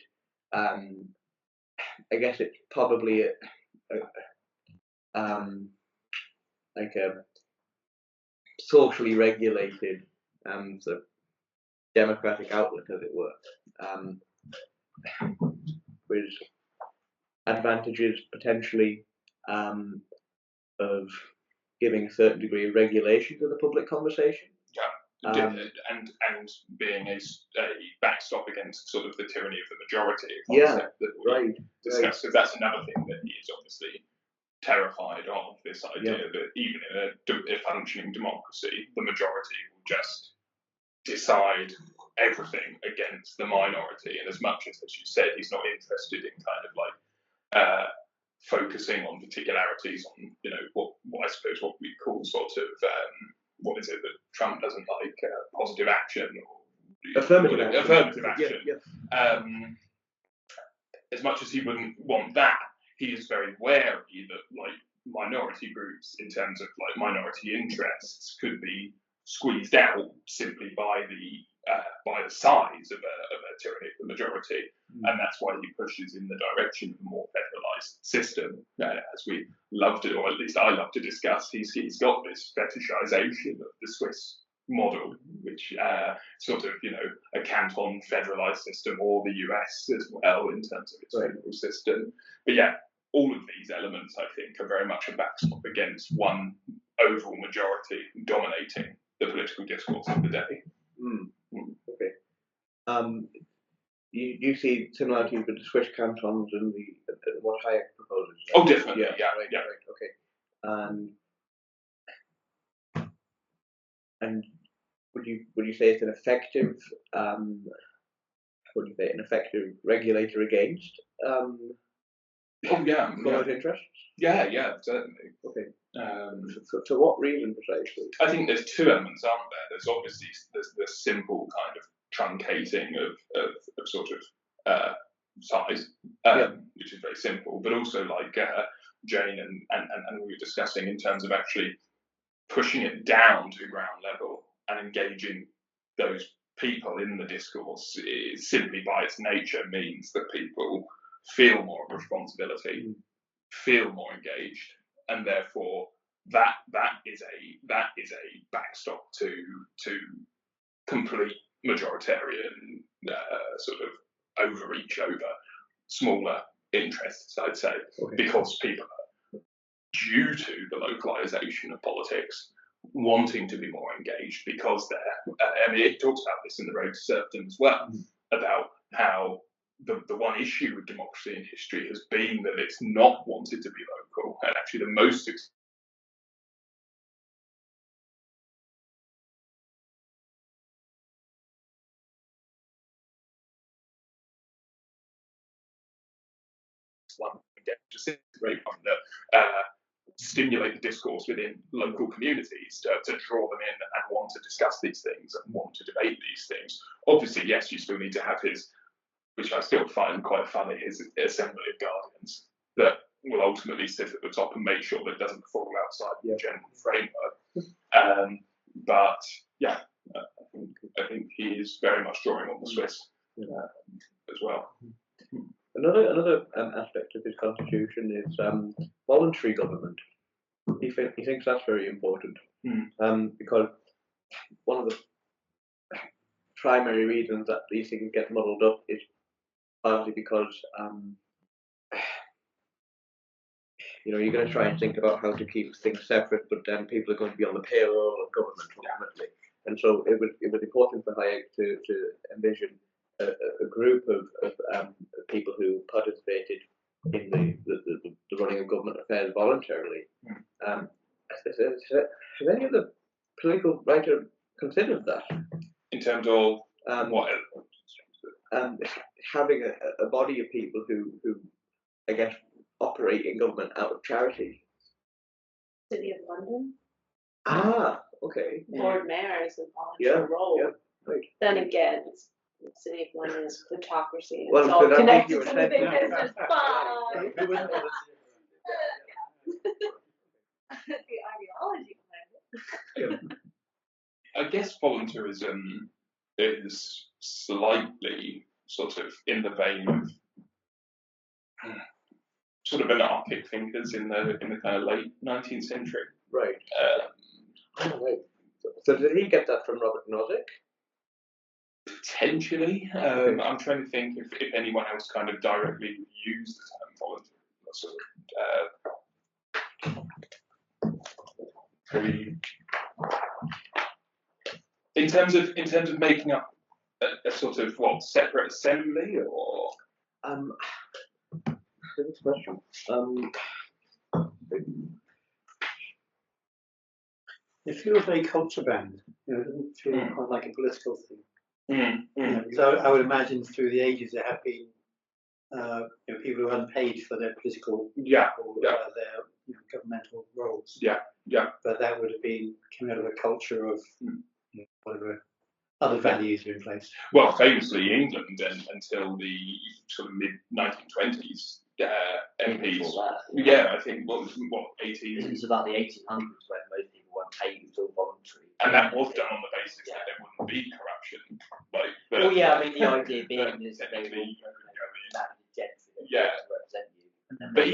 I guess it's probably like a socially regulated sort of democratic outlet, as it were, with advantages potentially of giving a certain degree of regulation to the public conversation. And being a backstop against sort of the tyranny of the majority concept that we discussed. So that's another thing that he is obviously terrified of, this idea that even in a functioning democracy, the majority will just decide everything against the minority. And as much as you said, he's not interested in kind of like focusing on particularities on, you know, what I suppose what we call sort of what is it that Trump doesn't like, positive action or affirmative action. As much as he wouldn't want that, he is very wary that like minority groups, in terms of like minority interests, could be squeezed out simply by the size of a tyranny of the majority, and that's why he pushes in the direction of a more federalised system. As we love to, or at least I love to discuss, he's got this fetishisation of the Swiss model, which sort of, you know, a canton federalised system, or the US as well in terms of its federal system. But yeah, all of these elements, I think, are very much a backstop against one overall majority dominating the political discourse of the day. Okay. You see similarities with the Swiss cantons and what Hayek proposes? Oh, definitely. Yeah. Okay. And would you say it's an effective regulator against corporate interests? Yeah, certainly. Okay. For what reason precisely? I think there's two elements, aren't there? There's obviously the simple kind of truncating of sort of size, which is very simple, but also like Jane and we were discussing in terms of actually pushing it down to ground level and engaging those people in the discourse is simply by its nature means that people feel more responsibility, feel more engaged, and therefore that is a backstop to complete majoritarian sort of overreach over smaller interests, I'd say, because people are, due to the localization of politics, wanting to be more engaged because they're, I mean, it talks about this in The Road to Serfdom as well, about how the one issue with democracy in history has been that it's not wanted to be local, and actually the most one just great one that stimulate the discourse within local communities to draw them in and want to discuss these things and want to debate these things. Obviously, yes, you still need to have his, which I still find quite funny, his assembly of guardians that will ultimately sit at the top and make sure that it doesn't fall outside the general framework. But yeah, I think he is very much drawing on the Swiss as well. Another aspect of his constitution is voluntary government. He thinks that's very important because one of the primary reasons that these things get muddled up is partly because you're going to try and think about how to keep things separate, but then people are going to be on the payroll of government ultimately. And so it was important for Hayek to envision a group of people who participated in the running of government affairs voluntarily. Has any other political writer considered that? In terms of what? Having a body of people who I guess operate in government out of charity. City of London. Okay. Lord Mayor is a volunteer role. Yeah, right. Then again, the City of London is plutocracy. Well, it's all connected to the sense. big business. The ideology I guess voluntarism is slightly sort of in the vein of sort of anarchic thinkers in the kind of late 19th century. Right. So did he get that from Robert Nozick? Potentially. I'm trying to think if anyone else kind of directly used the term voluntary. Sort of, in terms of making up a sort of separate assembly or Good question. It feels very contraband. It doesn't feel quite like a political thing. So I would imagine through the ages there have been people who are unpaid for their political their governmental roles. But that would have been coming out of a culture of whatever other values are in place. Well, famously, England until the sort of mid 1920s, MPs. I think what 18. It was about the 1800s when most people weren't paid; it was all voluntary. And that was done on the basis that there wouldn't be corruption. I mean, the idea being is that they will landed gentry to represent you. But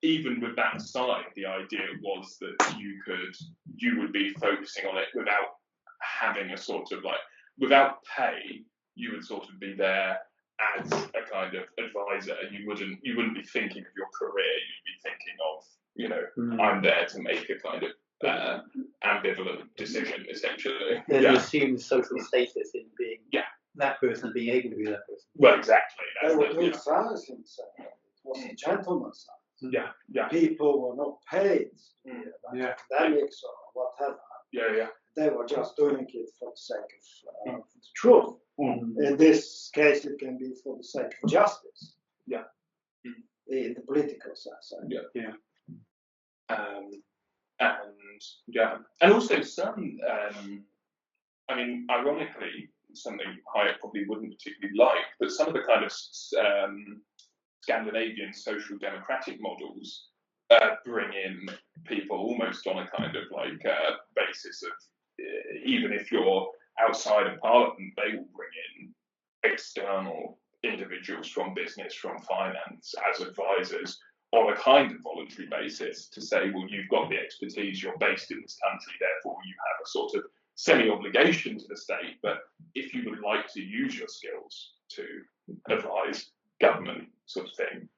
even with that aside, the idea was that you would be focusing on it without having a sort of without pay. You would sort of be there as a kind of advisor. You wouldn't be thinking of your career. You'd be thinking of I'm there to make a kind of ambivalent decision, essentially. There's an assumed social status in being that person, being able to be that person. Well, exactly. They were doing science in It was a gentleman's science. People were not paid, academics or whatever. They were just doing it for the sake of the truth. In this case, it can be for the sake of justice. In the political sense. And also some. I mean, ironically, something Hayek probably wouldn't particularly like, but some of the kind of Scandinavian social democratic models bring in people almost on a kind of basis of even if you're outside of Parliament, they will bring in external individuals from business, from finance as advisors on a kind of voluntary basis to say, well, you've got the expertise, you're based in this country, therefore you have a sort of semi-obligation to the state, but if you would like to use your skills to advise government sort of thing,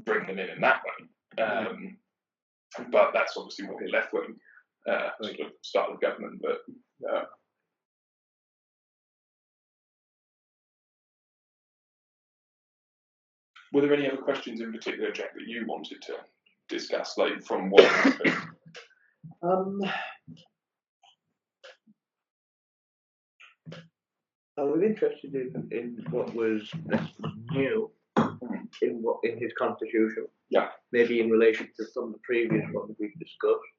bring them in that way. But that's obviously more left-wing sort of style of government. But were there any other questions in particular, Jack, that you wanted to discuss, from what happened? I was interested in what was new in his constitution. Maybe in relation to some of the previous ones we've discussed.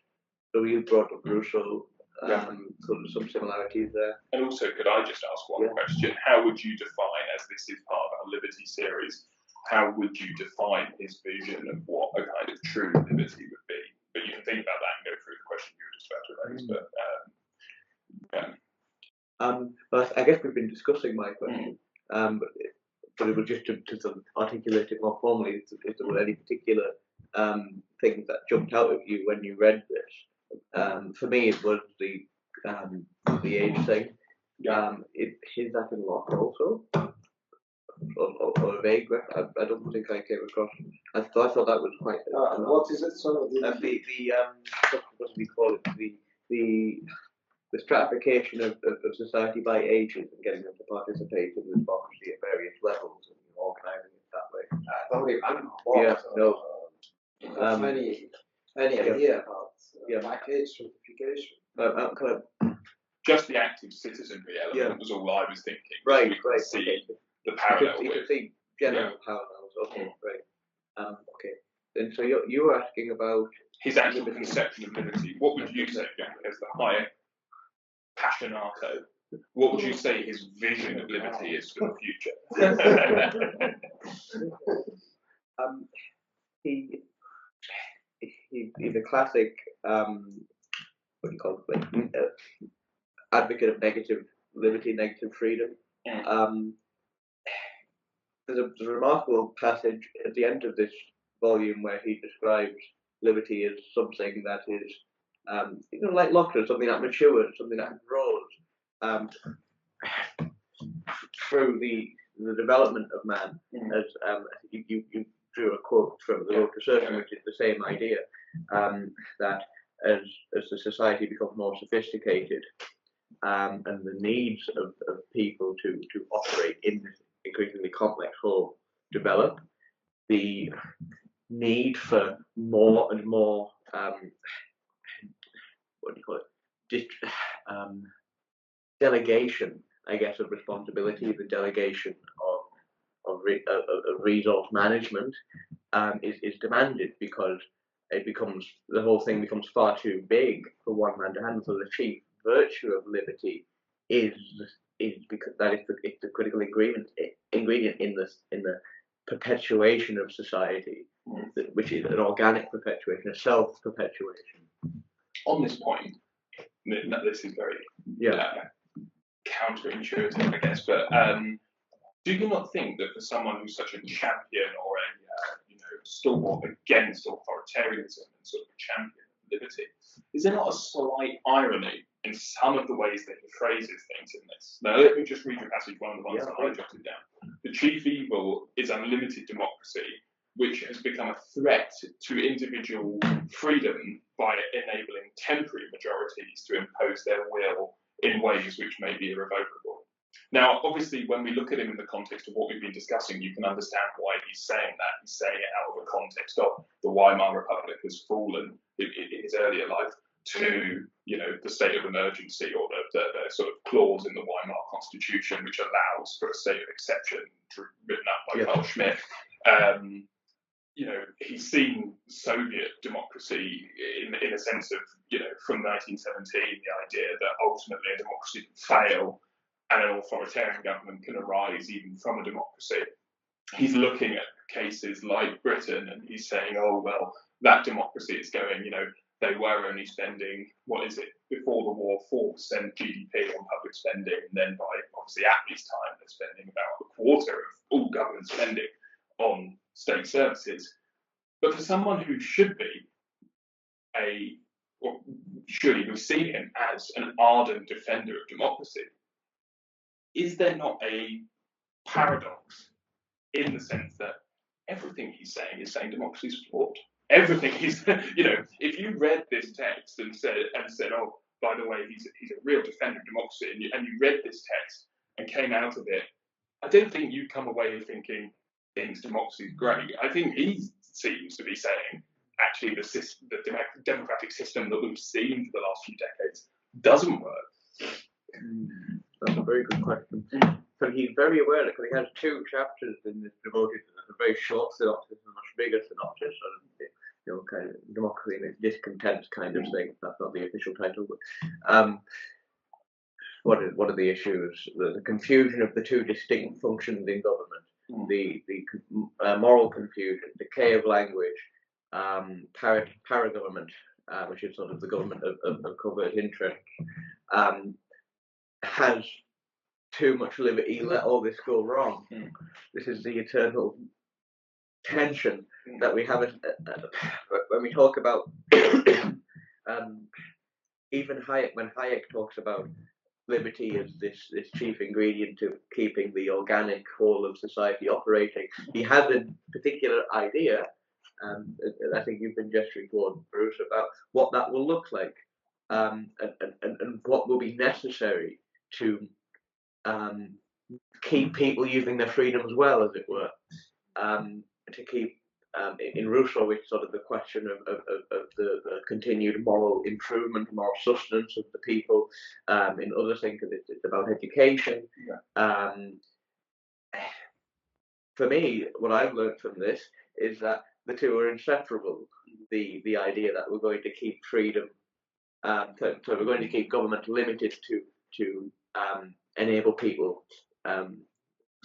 So you brought up Rousseau, sort of some similarities there. And also, could I just ask one question? How would you define, as this is part of our Liberty series, how would you define his vision of what a kind of true liberty would be? But you can think about that and go through the question you were just about to raise. But I guess we've been discussing my question, but it was just to sort of articulate it more formally. If there were any particular things that jumped out at you when you read this, for me it was the age thing. Is that in Locke also? Or a vague? I don't think I came across. I thought that was quite. What is it? So what do we call it? The stratification of society by ages and getting them to participate in the democracy at various levels and organising it that way. Any idea about age stratification? Just the active citizenry element was all I was thinking. Right. See the parallel. You can see general parallels. Okay, great. Okay. And so you were asking about his actual conception of liberty. What would you say, Jack, as the Hayek passionato? What would you say his vision of liberty is for the future? He's a classic advocate of negative liberty, negative freedom. There's a remarkable passage at the end of this volume where he describes liberty as something that is, like Locke, something that matures, something that grows through the the development of man, as you drew a quote from the Road to Certain, which is the same idea, that as the society becomes more sophisticated, and the needs of people to operate in this increasingly complex whole develop, the need for more and more what do you call it? Delegation, I guess, of responsibility, the delegation of resource management is demanded, because the whole thing becomes far too big for one man to handle. So the chief virtue of liberty is because that it's the critical ingredient in the perpetuation of society, which is an organic perpetuation, a self-perpetuation. On this point, this is very counterintuitive, I guess, but do you not think that for someone who's such a champion or a stalwart against authoritarianism and sort of a champion of liberty, is there not a slight irony in some of the ways that he phrases things in this? Now, let me just read your passage, one of the ones that I jotted down. The chief evil is unlimited democracy, which has become a threat to individual freedom by enabling temporary majorities to impose their will in ways which may be irrevocable. Now, obviously, when we look at him in the context of what we've been discussing, you can understand why he's saying that. He's saying it out of a context of the Weimar Republic has fallen in his earlier life to, the state of emergency, or the sort of clause in the Weimar Constitution which allows for a state of exception, written up by Carl Schmitt. He's seen Soviet democracy in a sense of, from 1917, the idea that ultimately a democracy can fail and an authoritarian government can arise even from a democracy. He's looking at cases like Britain and he's saying, oh, well, that democracy is going, they were only spending, before the war, 4% GDP on public spending, and then by, obviously, Attlee's time, they're spending about a quarter of all government spending on state services. But for someone who should be surely we see him as an ardent defender of democracy, is there not a paradox in the sense that everything he's saying is saying democracy is flawed? Everything he's, if you read this text and said, oh, by the way, he's a real defender of democracy, and you read this text and came out of it, I don't think you'd come away thinking things democracy is great. I think he seems to be saying, actually, the democratic system that we've seen for the last few decades doesn't work. That's a very good question. So he's very aware, because he has 2 chapters in this devoted to a very short synopsis and a much bigger synopsis, kind of democracy and its discontents kind of thing. That's not the official title, but what are the issues? The confusion of the 2 distinct functions in government, the moral confusion, decay of language, para-government, which is sort of the government of covert interest, has too much liberty, let all this go wrong. This is the eternal tension that we have when we talk about even Hayek. When Hayek talks about liberty as this chief ingredient to keeping the organic whole of society operating, he has a particular idea, and I think you've been gesturing toward, Bruce, about what that will look like, and what will be necessary to keep people using their freedoms well, as it were, to keep in Rousseau, it's sort of the question of the continued moral improvement, moral sustenance of the people. In other things, it's about education. For me, what I've learned from this is that the 2 are inseparable. The idea that we're going to keep freedom, so we're going to keep government limited to enable people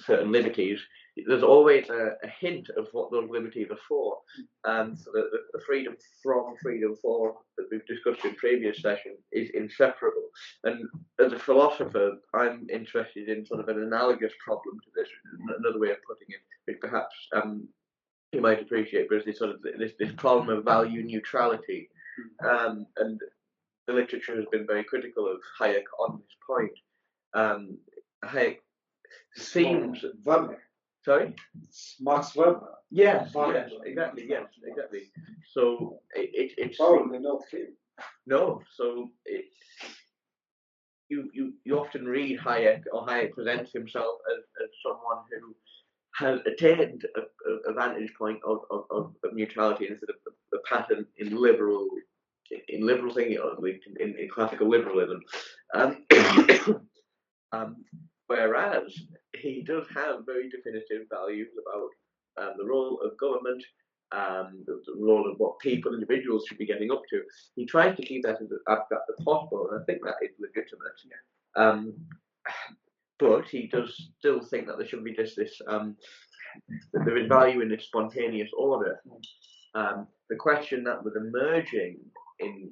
certain liberties, there's always a hint of what those liberties are for. So the freedom from, freedom for that we've discussed in previous sessions is inseparable. And as a philosopher, I'm interested in sort of an analogous problem to this, another way of putting it, which perhaps you might appreciate, but it's this sort of this problem of value neutrality. And the literature has been very critical of Hayek on this point. Hayek seems Weber. Sorry? It's Max Weber. Yes, exactly. So it's probably not him. No, so it's you often read Hayek, or Hayek presents himself as someone who has attained a vantage point of neutrality instead of a pattern in liberal thinking, or in classical liberalism. Whereas he does have very definitive values about the role of government, the role of what people, individuals, should be getting up to. He tries to keep that as abstract as possible, and I think that is legitimate. But he does still think that there should be this that there is value in this spontaneous order. The question that was emerging in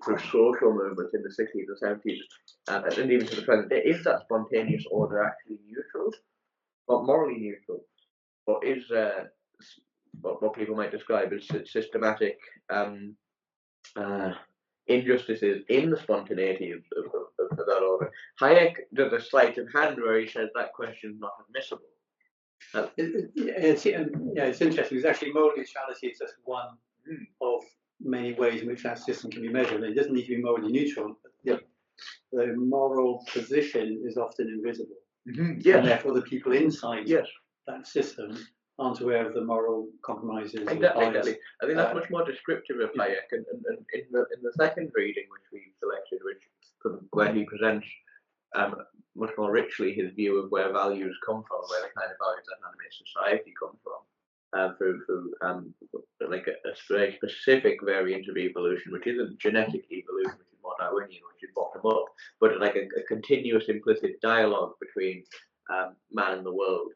through social movements in the 60s and 70s, and even to the present day, is that spontaneous order actually neutral, not morally neutral, or is what people might describe as systematic injustices in the spontaneity of that order? Hayek does a sleight of hand where he says that question is not admissible. It's interesting. It's actually moral neutrality is just one of many ways in which that system can be measured. It doesn't need to be morally neutral. But the moral position is often invisible. Yes. And therefore the people inside that system aren't aware of the moral compromises. Exactly. I think that's much more descriptive of Hayek. And in the second reading, which we selected, where he presents much more richly his view of where values come from, where the kind of values that animate society come from, through like a very specific variant of evolution, which isn't genetic evolution, which is more Darwinian, which is bottom up, but like a continuous implicit dialogue between man and the world,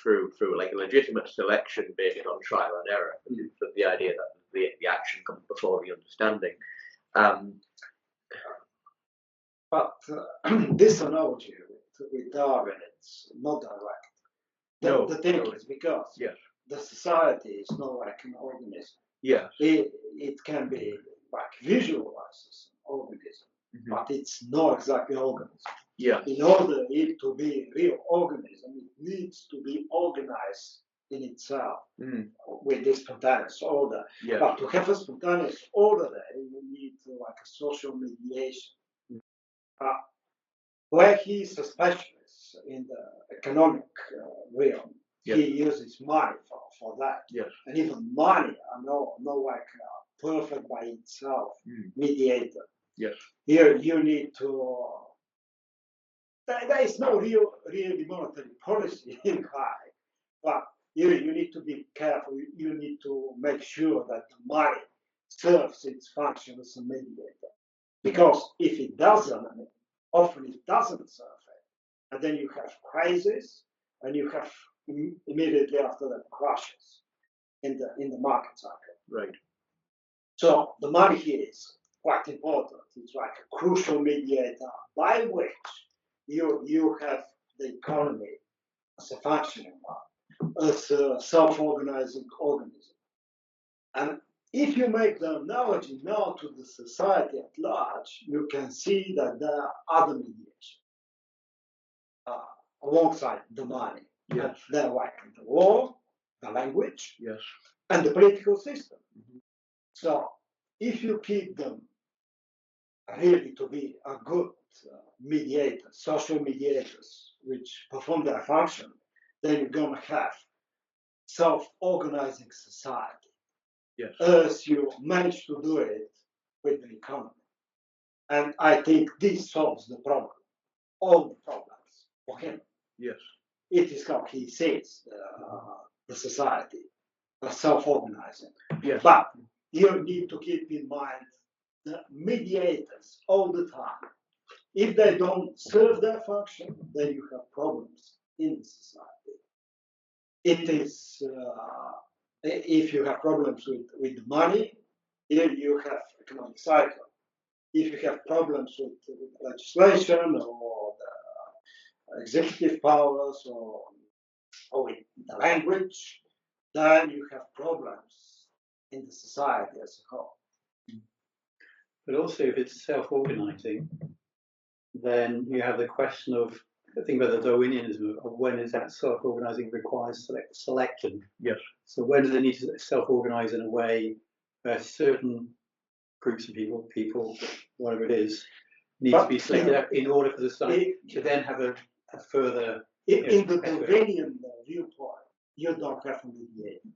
through like a legitimate selection based on trial and error. So the idea that the action comes before the understanding. But this analogy with Darwin, it's not direct. The thing is because the society is not like an organism. Yes. It can be like visualized as an organism, but it's not exactly organism. Yeah. In order it to be a real organism, it needs to be organized in itself with this spontaneous order. Yeah. But to have a spontaneous order there, you need like a social mediation. Where he is a specialist in the economic realm, he uses money for that. Yes. And even money are not like perfect by itself mediator. Yes. Here you need to. There is no really monetary policy in Hayek, but you need to be careful. You need to make sure that the money serves its function as a mediator. Because if it doesn't, often it doesn't serve it, and then you have crisis, and you have immediately after that crashes in the market cycle. Right. So the money here is quite important. It's like a crucial mediator by which you have the economy as a functioning one, as a self-organizing organism. And if you make the analogy now to the society at large, you can see that there are other mediation alongside the money. Yes. They're like the law, the language, yes, and the political system. So if you keep them really to be a good mediator, social mediators, which perform their function, then you're going to have self-organizing society. Yes. As you manage to do it with the economy. And I think this solves the problem, all the problems for him. Yes. It is how he sees the society as self-organizing. Yes. But you need to keep in mind the mediators all the time. If they don't serve their function, then you have problems in society. It is, if you have problems with money, you have economic cycle. If you have problems with legislation or the executive powers or with the language, then you have problems in the society as a whole. But also, if it's self-organizing, then you have the question of, I think about the Darwinianism of when is that self-organizing requires selection. Yes. So when do they need to self-organize in a way where certain groups of people, whatever it is, need to be selected out in order for the society to then have a further. In the Darwinian viewpoint, you don't have a mediator.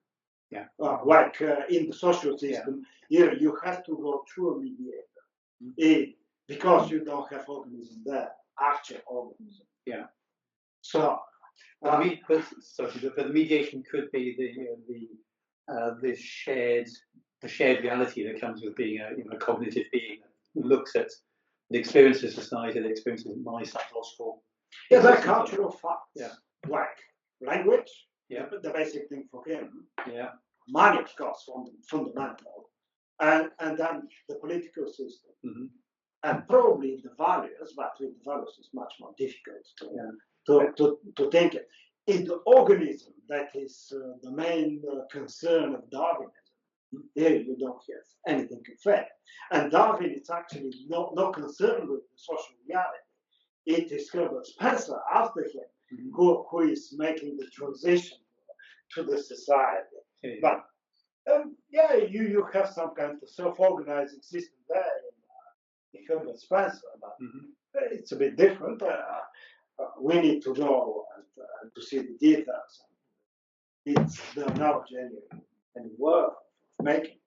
Yeah. Like in the social system, you have to go through a mediator because you don't have organism there, actual organism. Yeah. So, but the mediation could be the shared reality that comes with being a cognitive being who looks at the experiences of society, the experiences of my psychological. Yeah, they're cultural facts. Yeah. Like language. Yeah. The basic thing for him. Yeah. Money, of course, fundamental, and then the political system, and probably the values. But with the values, it's much more difficult to think it. In the organism, that is the main concern of Darwinism. Here you don't have anything to fair. And Darwin is actually not concerned with the social reality. It is Herbert Spencer after him who is making the transition to the society. Okay. But you have some kind of self-organizing system there in Herbert Spencer, but it's a bit different. We need to know and to see the details. It's the analogy and work of making.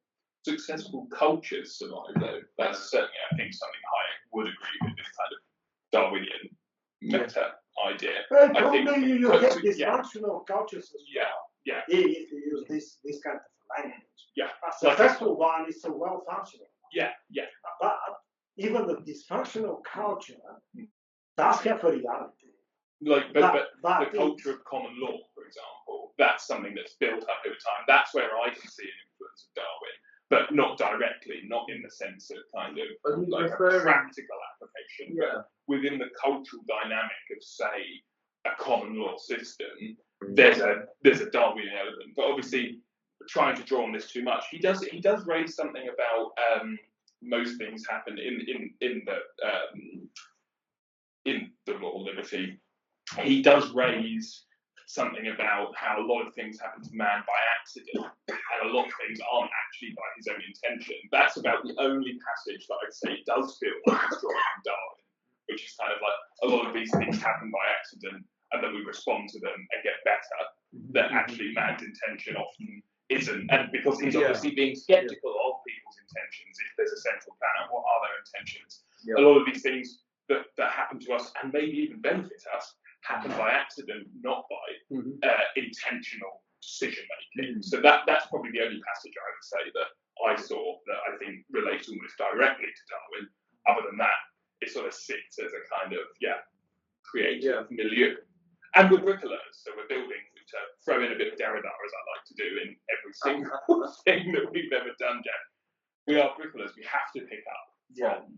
Successful cultures survive, though. That's certainly, I think, something Hayek would agree with, this kind of Darwinian meta idea. Probably you get dysfunctional cultures as well. Yeah. If you use this kind of language. Yeah. A successful one is a well-functioning. Yeah. But even the dysfunctional culture does have a reality. But the culture of common law, for example, that's something that's built up over time. That's where I can see an influence of Darwin, but not directly, not in the sense of kind of like a practical application, but within the cultural dynamic of, say, a common law system, there's a Darwinian element. But obviously, trying to draw on this too much, he does raise something about most things happen in the law of liberty. He does raise something about how a lot of things happen to man by accident, and a lot of things aren't actually by his own intention. That's about the only passage that I'd say does feel like it's drawing from Darwin, which is kind of like a lot of these things happen by accident, and then we respond to them and get better. That actually man's intention often isn't, and because he's obviously being skeptical of people's intentions. If there's a central plan, what are their intentions? A lot of these things that happen to us and maybe even benefit us happen by accident, not by intentional decision making. So that's probably the only passage I would say that I saw that I think relates almost directly to Darwin. Other than that, it sort of sits as a kind of creative milieu. And we're bricoleurs, so we're building to throw in a bit of Derrida, as I like to do in every single thing that we've ever done, Jack. We are bricoleurs. We have to pick up from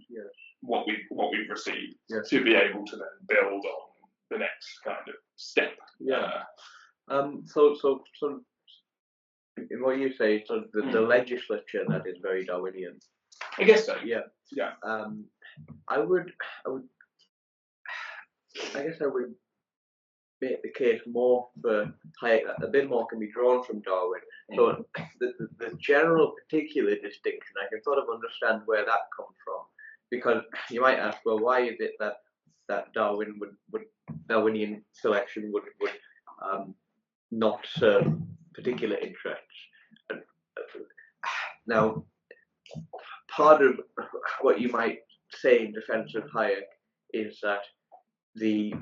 what we've received to be able to then build on the next kind of step. So in what you say, so the legislature that is very Darwinian. I guess so. Yeah. I guess I would make the case more for Hayek that a bit more can be drawn from Darwin. So the general particular distinction, I can sort of understand where that comes from, because you might ask, well, why is it that Darwin Darwinian selection would not serve particular interests? Now, part of what you might say in defense of Hayek is that the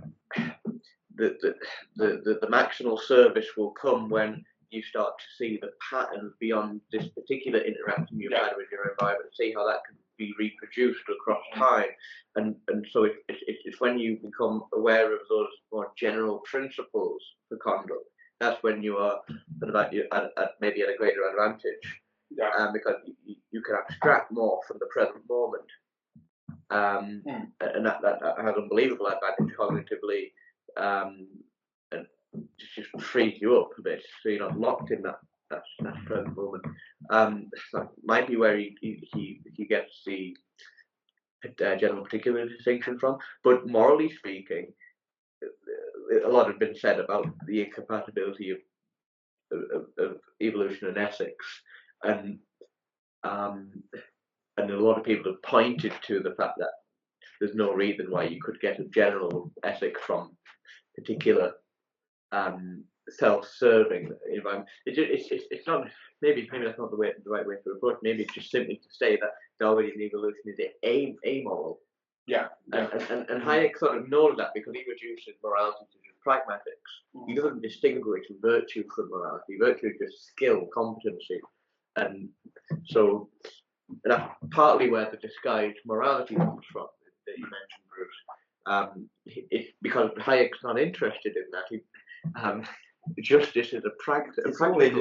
maximal service will come when you start to see the patterns beyond this particular interaction you've had with your environment, see how that can be reproduced across time, and so it's when you become aware of those more general principles for conduct, that's when you are maybe at a greater advantage, because you can abstract more from the present moment, and that has unbelievable advantage cognitively, and just frees you up a bit, so you're not locked in that present moment. So might be where he gets the general particular distinction from, but morally speaking, a lot has been said about the incompatibility of evolution and ethics, and a lot of people have pointed to the fact that there's no reason why you could get a general ethic from particular self-serving environment. It's not, maybe that's not the right way to approach. Maybe it's just simply to say that Darwinian evolution is amoral. Yeah. And Hayek sort of knows that, because he reduces morality to just pragmatics. He doesn't distinguish virtue from morality. Virtue is just skill, competency, and so that's partly where the disguised morality comes from that you mentioned, Bruce. It's because Hayek's not interested in that. Justice is a practical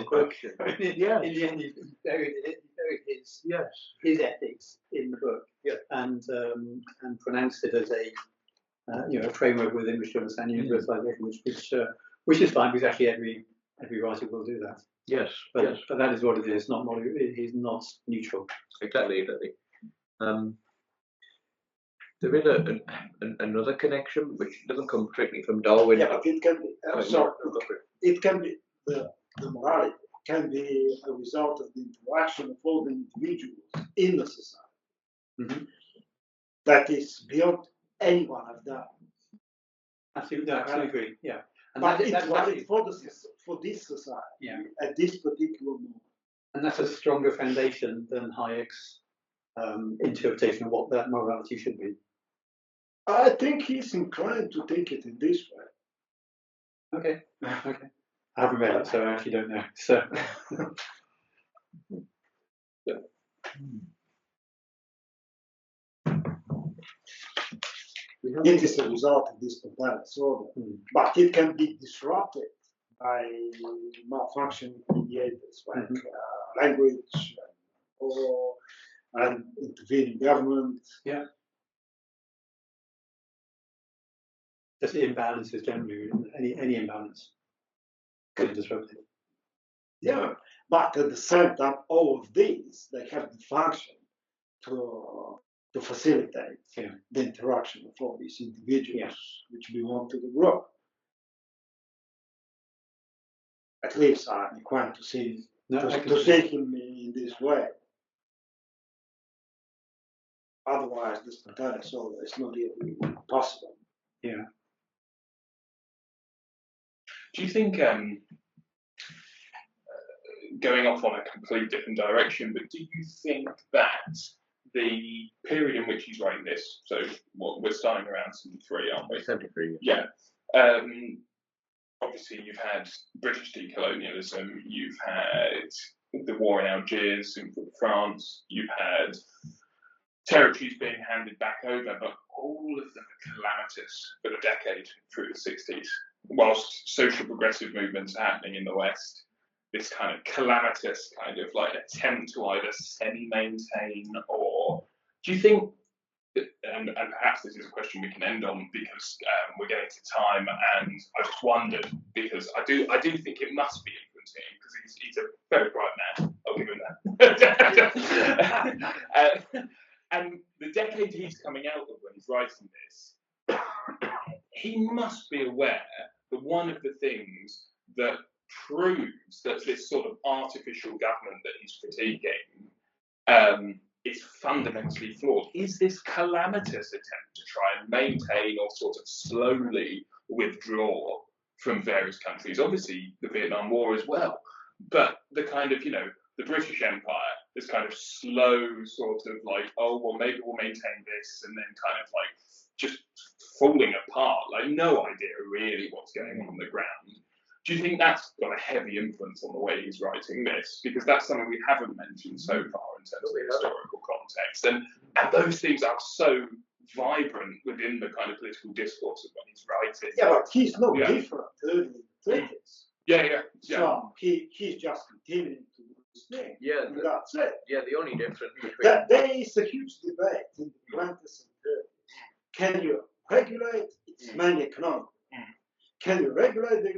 question. Yeah. In the end, he buried his ethics in the book, and pronounced it as a framework within which to understand universalization, which is fine, because actually every writer will do that. Yes, but that is what it is. It is not neutral. Exactly. There is another connection which doesn't come strictly from Darwin. Yeah, but it can be. It can be the morality can be a result of the interaction of all the individuals in the society. That is beyond any one of them. Absolutely, I agree. Yeah, and but it's valid for this society at this particular moment. And that's a stronger foundation than Hayek's interpretation of what that morality should be. I think he's inclined to take it in this way. Okay. I haven't read it, so I actually don't know. So. It is a result of this complex disorder, but it can be disrupted by malfunctioning mediators like language and intervening government. Yeah. Just imbalances generally, any imbalance could be disrupted. Yeah, but at the same time, all of these, they have the function to facilitate the interaction of all these individuals which belong to the group. At least I'm inclined to see him in this way. Otherwise, this entire disorder is not really possible. Yeah. Do you think, going off on a completely different direction, but do you think that the period in which he's writing this, so we're starting around 73, aren't we? 73. Yeah. Obviously, you've had British decolonialism, you've had the war in Algiers in France, you've had territories being handed back over, but all of them are calamitous for a decade through the 60s. Whilst social progressive movements are happening in the West, this kind of calamitous kind of like attempt to either semi-maintain or do you think, and perhaps this is a question we can end on because we're getting to time, and I just wondered because I do think it must be influencing because he's a very bright man. I'll give him that. And the decade he's coming out of when he's writing this, he must be aware that one of the things that proves that this sort of artificial government that he's critiquing is fundamentally flawed is this calamitous attempt to try and maintain or sort of slowly withdraw from various countries. Obviously, the Vietnam War as well, but the kind of, the British Empire, this kind of slow sort of like, oh, well, maybe we'll maintain this, and then kind of like just falling apart, like no idea really what's going on the ground. Do you think that's got a heavy influence on the way he's writing this? Because that's something we haven't mentioned so far in terms of historical context. And And those themes are so vibrant within the kind of political discourse of what he's writing. Yeah, but he's no different early in the 30s. Yeah. So he's just continuing to do his thing. Yeah, and that's it. Yeah, the only difference between There is a huge debate in the 20s and 30s. Can you regulate? It's mainly economic. Can you regulate the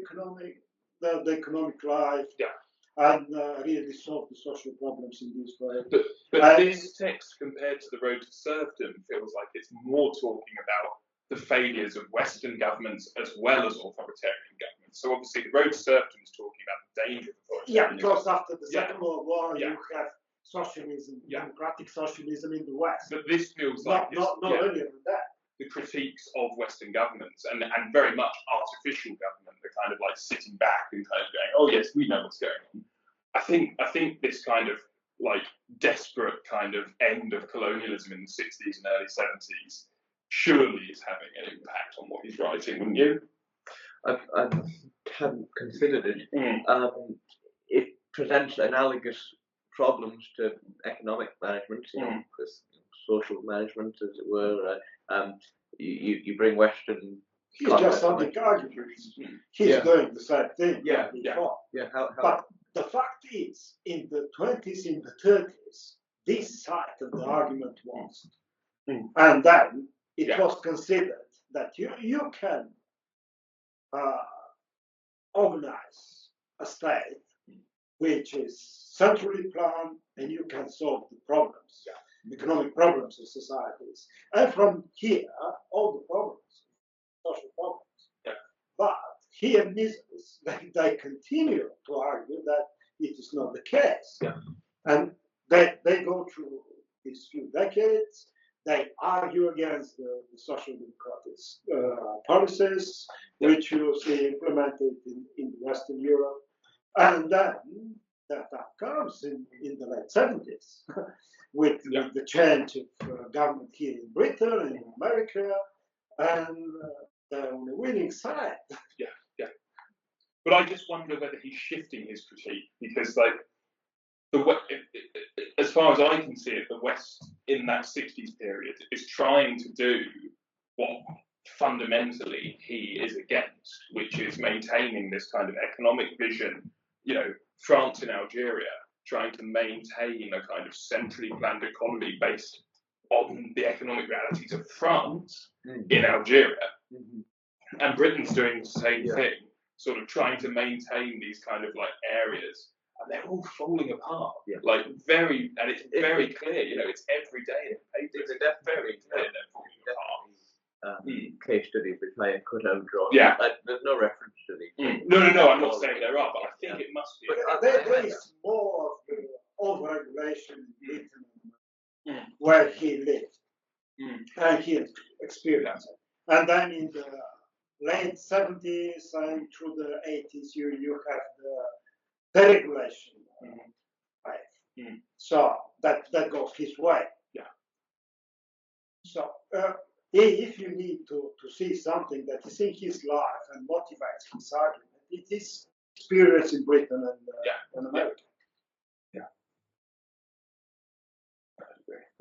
economic life? Yeah. And really solve the social problems in this way. But this text, compared to The Road to Serfdom, feels like it's more talking about the failures of Western governments as well as authoritarian governments. So obviously, The Road to Serfdom is talking about the danger of authoritarianism. Yeah, because after the Second World War, you have socialism, democratic socialism in the West. But this feels like not earlier than that. The critiques of Western governments and very much artificial government, the kind of like sitting back and kind of going, oh yes, we know what's going on. I think this kind of like desperate kind of end of colonialism in the 60s and early 70s surely is having an impact on what he's writing, wouldn't you? I hadn't considered it. It presents analogous problems to economic management, social management, as it were. You bring Western. He's just on the arguments. He's doing the same thing. But the fact is, in the 20s, in the 30s, this side of the argument was, and then it was considered that you can organize a state which is centrally planned, and you can solve the problems, economic problems of societies, and from here all the problems, social problems. But he admits they continue to argue that it is not the case, and they go through these few decades. They argue against the social democratic policies, which you see implemented in Western Europe. And then that comes in the late 70s with the change of government here in Britain and in America, and they're on the winning side. But I just wonder whether he's shifting his critique, because like as far as I can see it, the West in that 60s period is trying to do what fundamentally he is against, which is maintaining this kind of economic vision. France and Algeria trying to maintain a kind of centrally planned economy based on the economic realities of France in Algeria. And Britain's doing the same thing, sort of trying to maintain these kind of like areas, and they're all falling apart. Like and it's very clear, it's every day in the papers. It's very clear they're falling apart. Case studies which I could have drawn. There's no reference to these. No, I'm not saying there are, but I think it must be. But there is more of over-regulation in Britain where he lived and he experienced it. And then in the late 70s and through the 80s, you have the deregulation. So that goes his way. So if you need to see something that is in his life and motivates his argument, it is experience in Britain and America.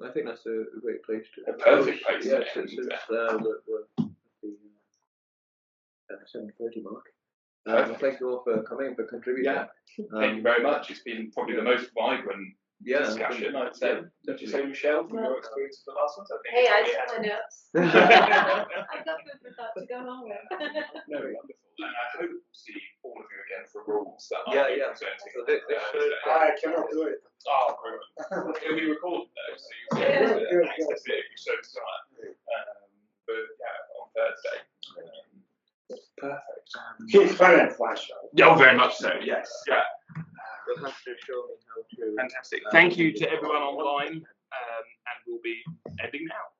I think that's a great place to. A perfect place. Yes, it's the 7:30 mark. Thank you all for coming and for contributing. Thank you very much. It's been probably the most vibrant discussion, I'd say. Don't you say, Michelle, from your experience of the last ones? Hey, I took my notes. I've got food for thought to go home with. No, wonderful. And I hope we'll see all of you again for rules that Yeah, I'll be yeah. presenting. So this I cannot do it. Oh, brilliant. It'll be recorded though, so you'll be able to access it if you so desire. But yeah, on Thursday. Perfect. He's very influential. Yeah, very much so, yes. Yeah. You'll have to show me how to. Fantastic. Thank you to everyone online, and we'll be ending now.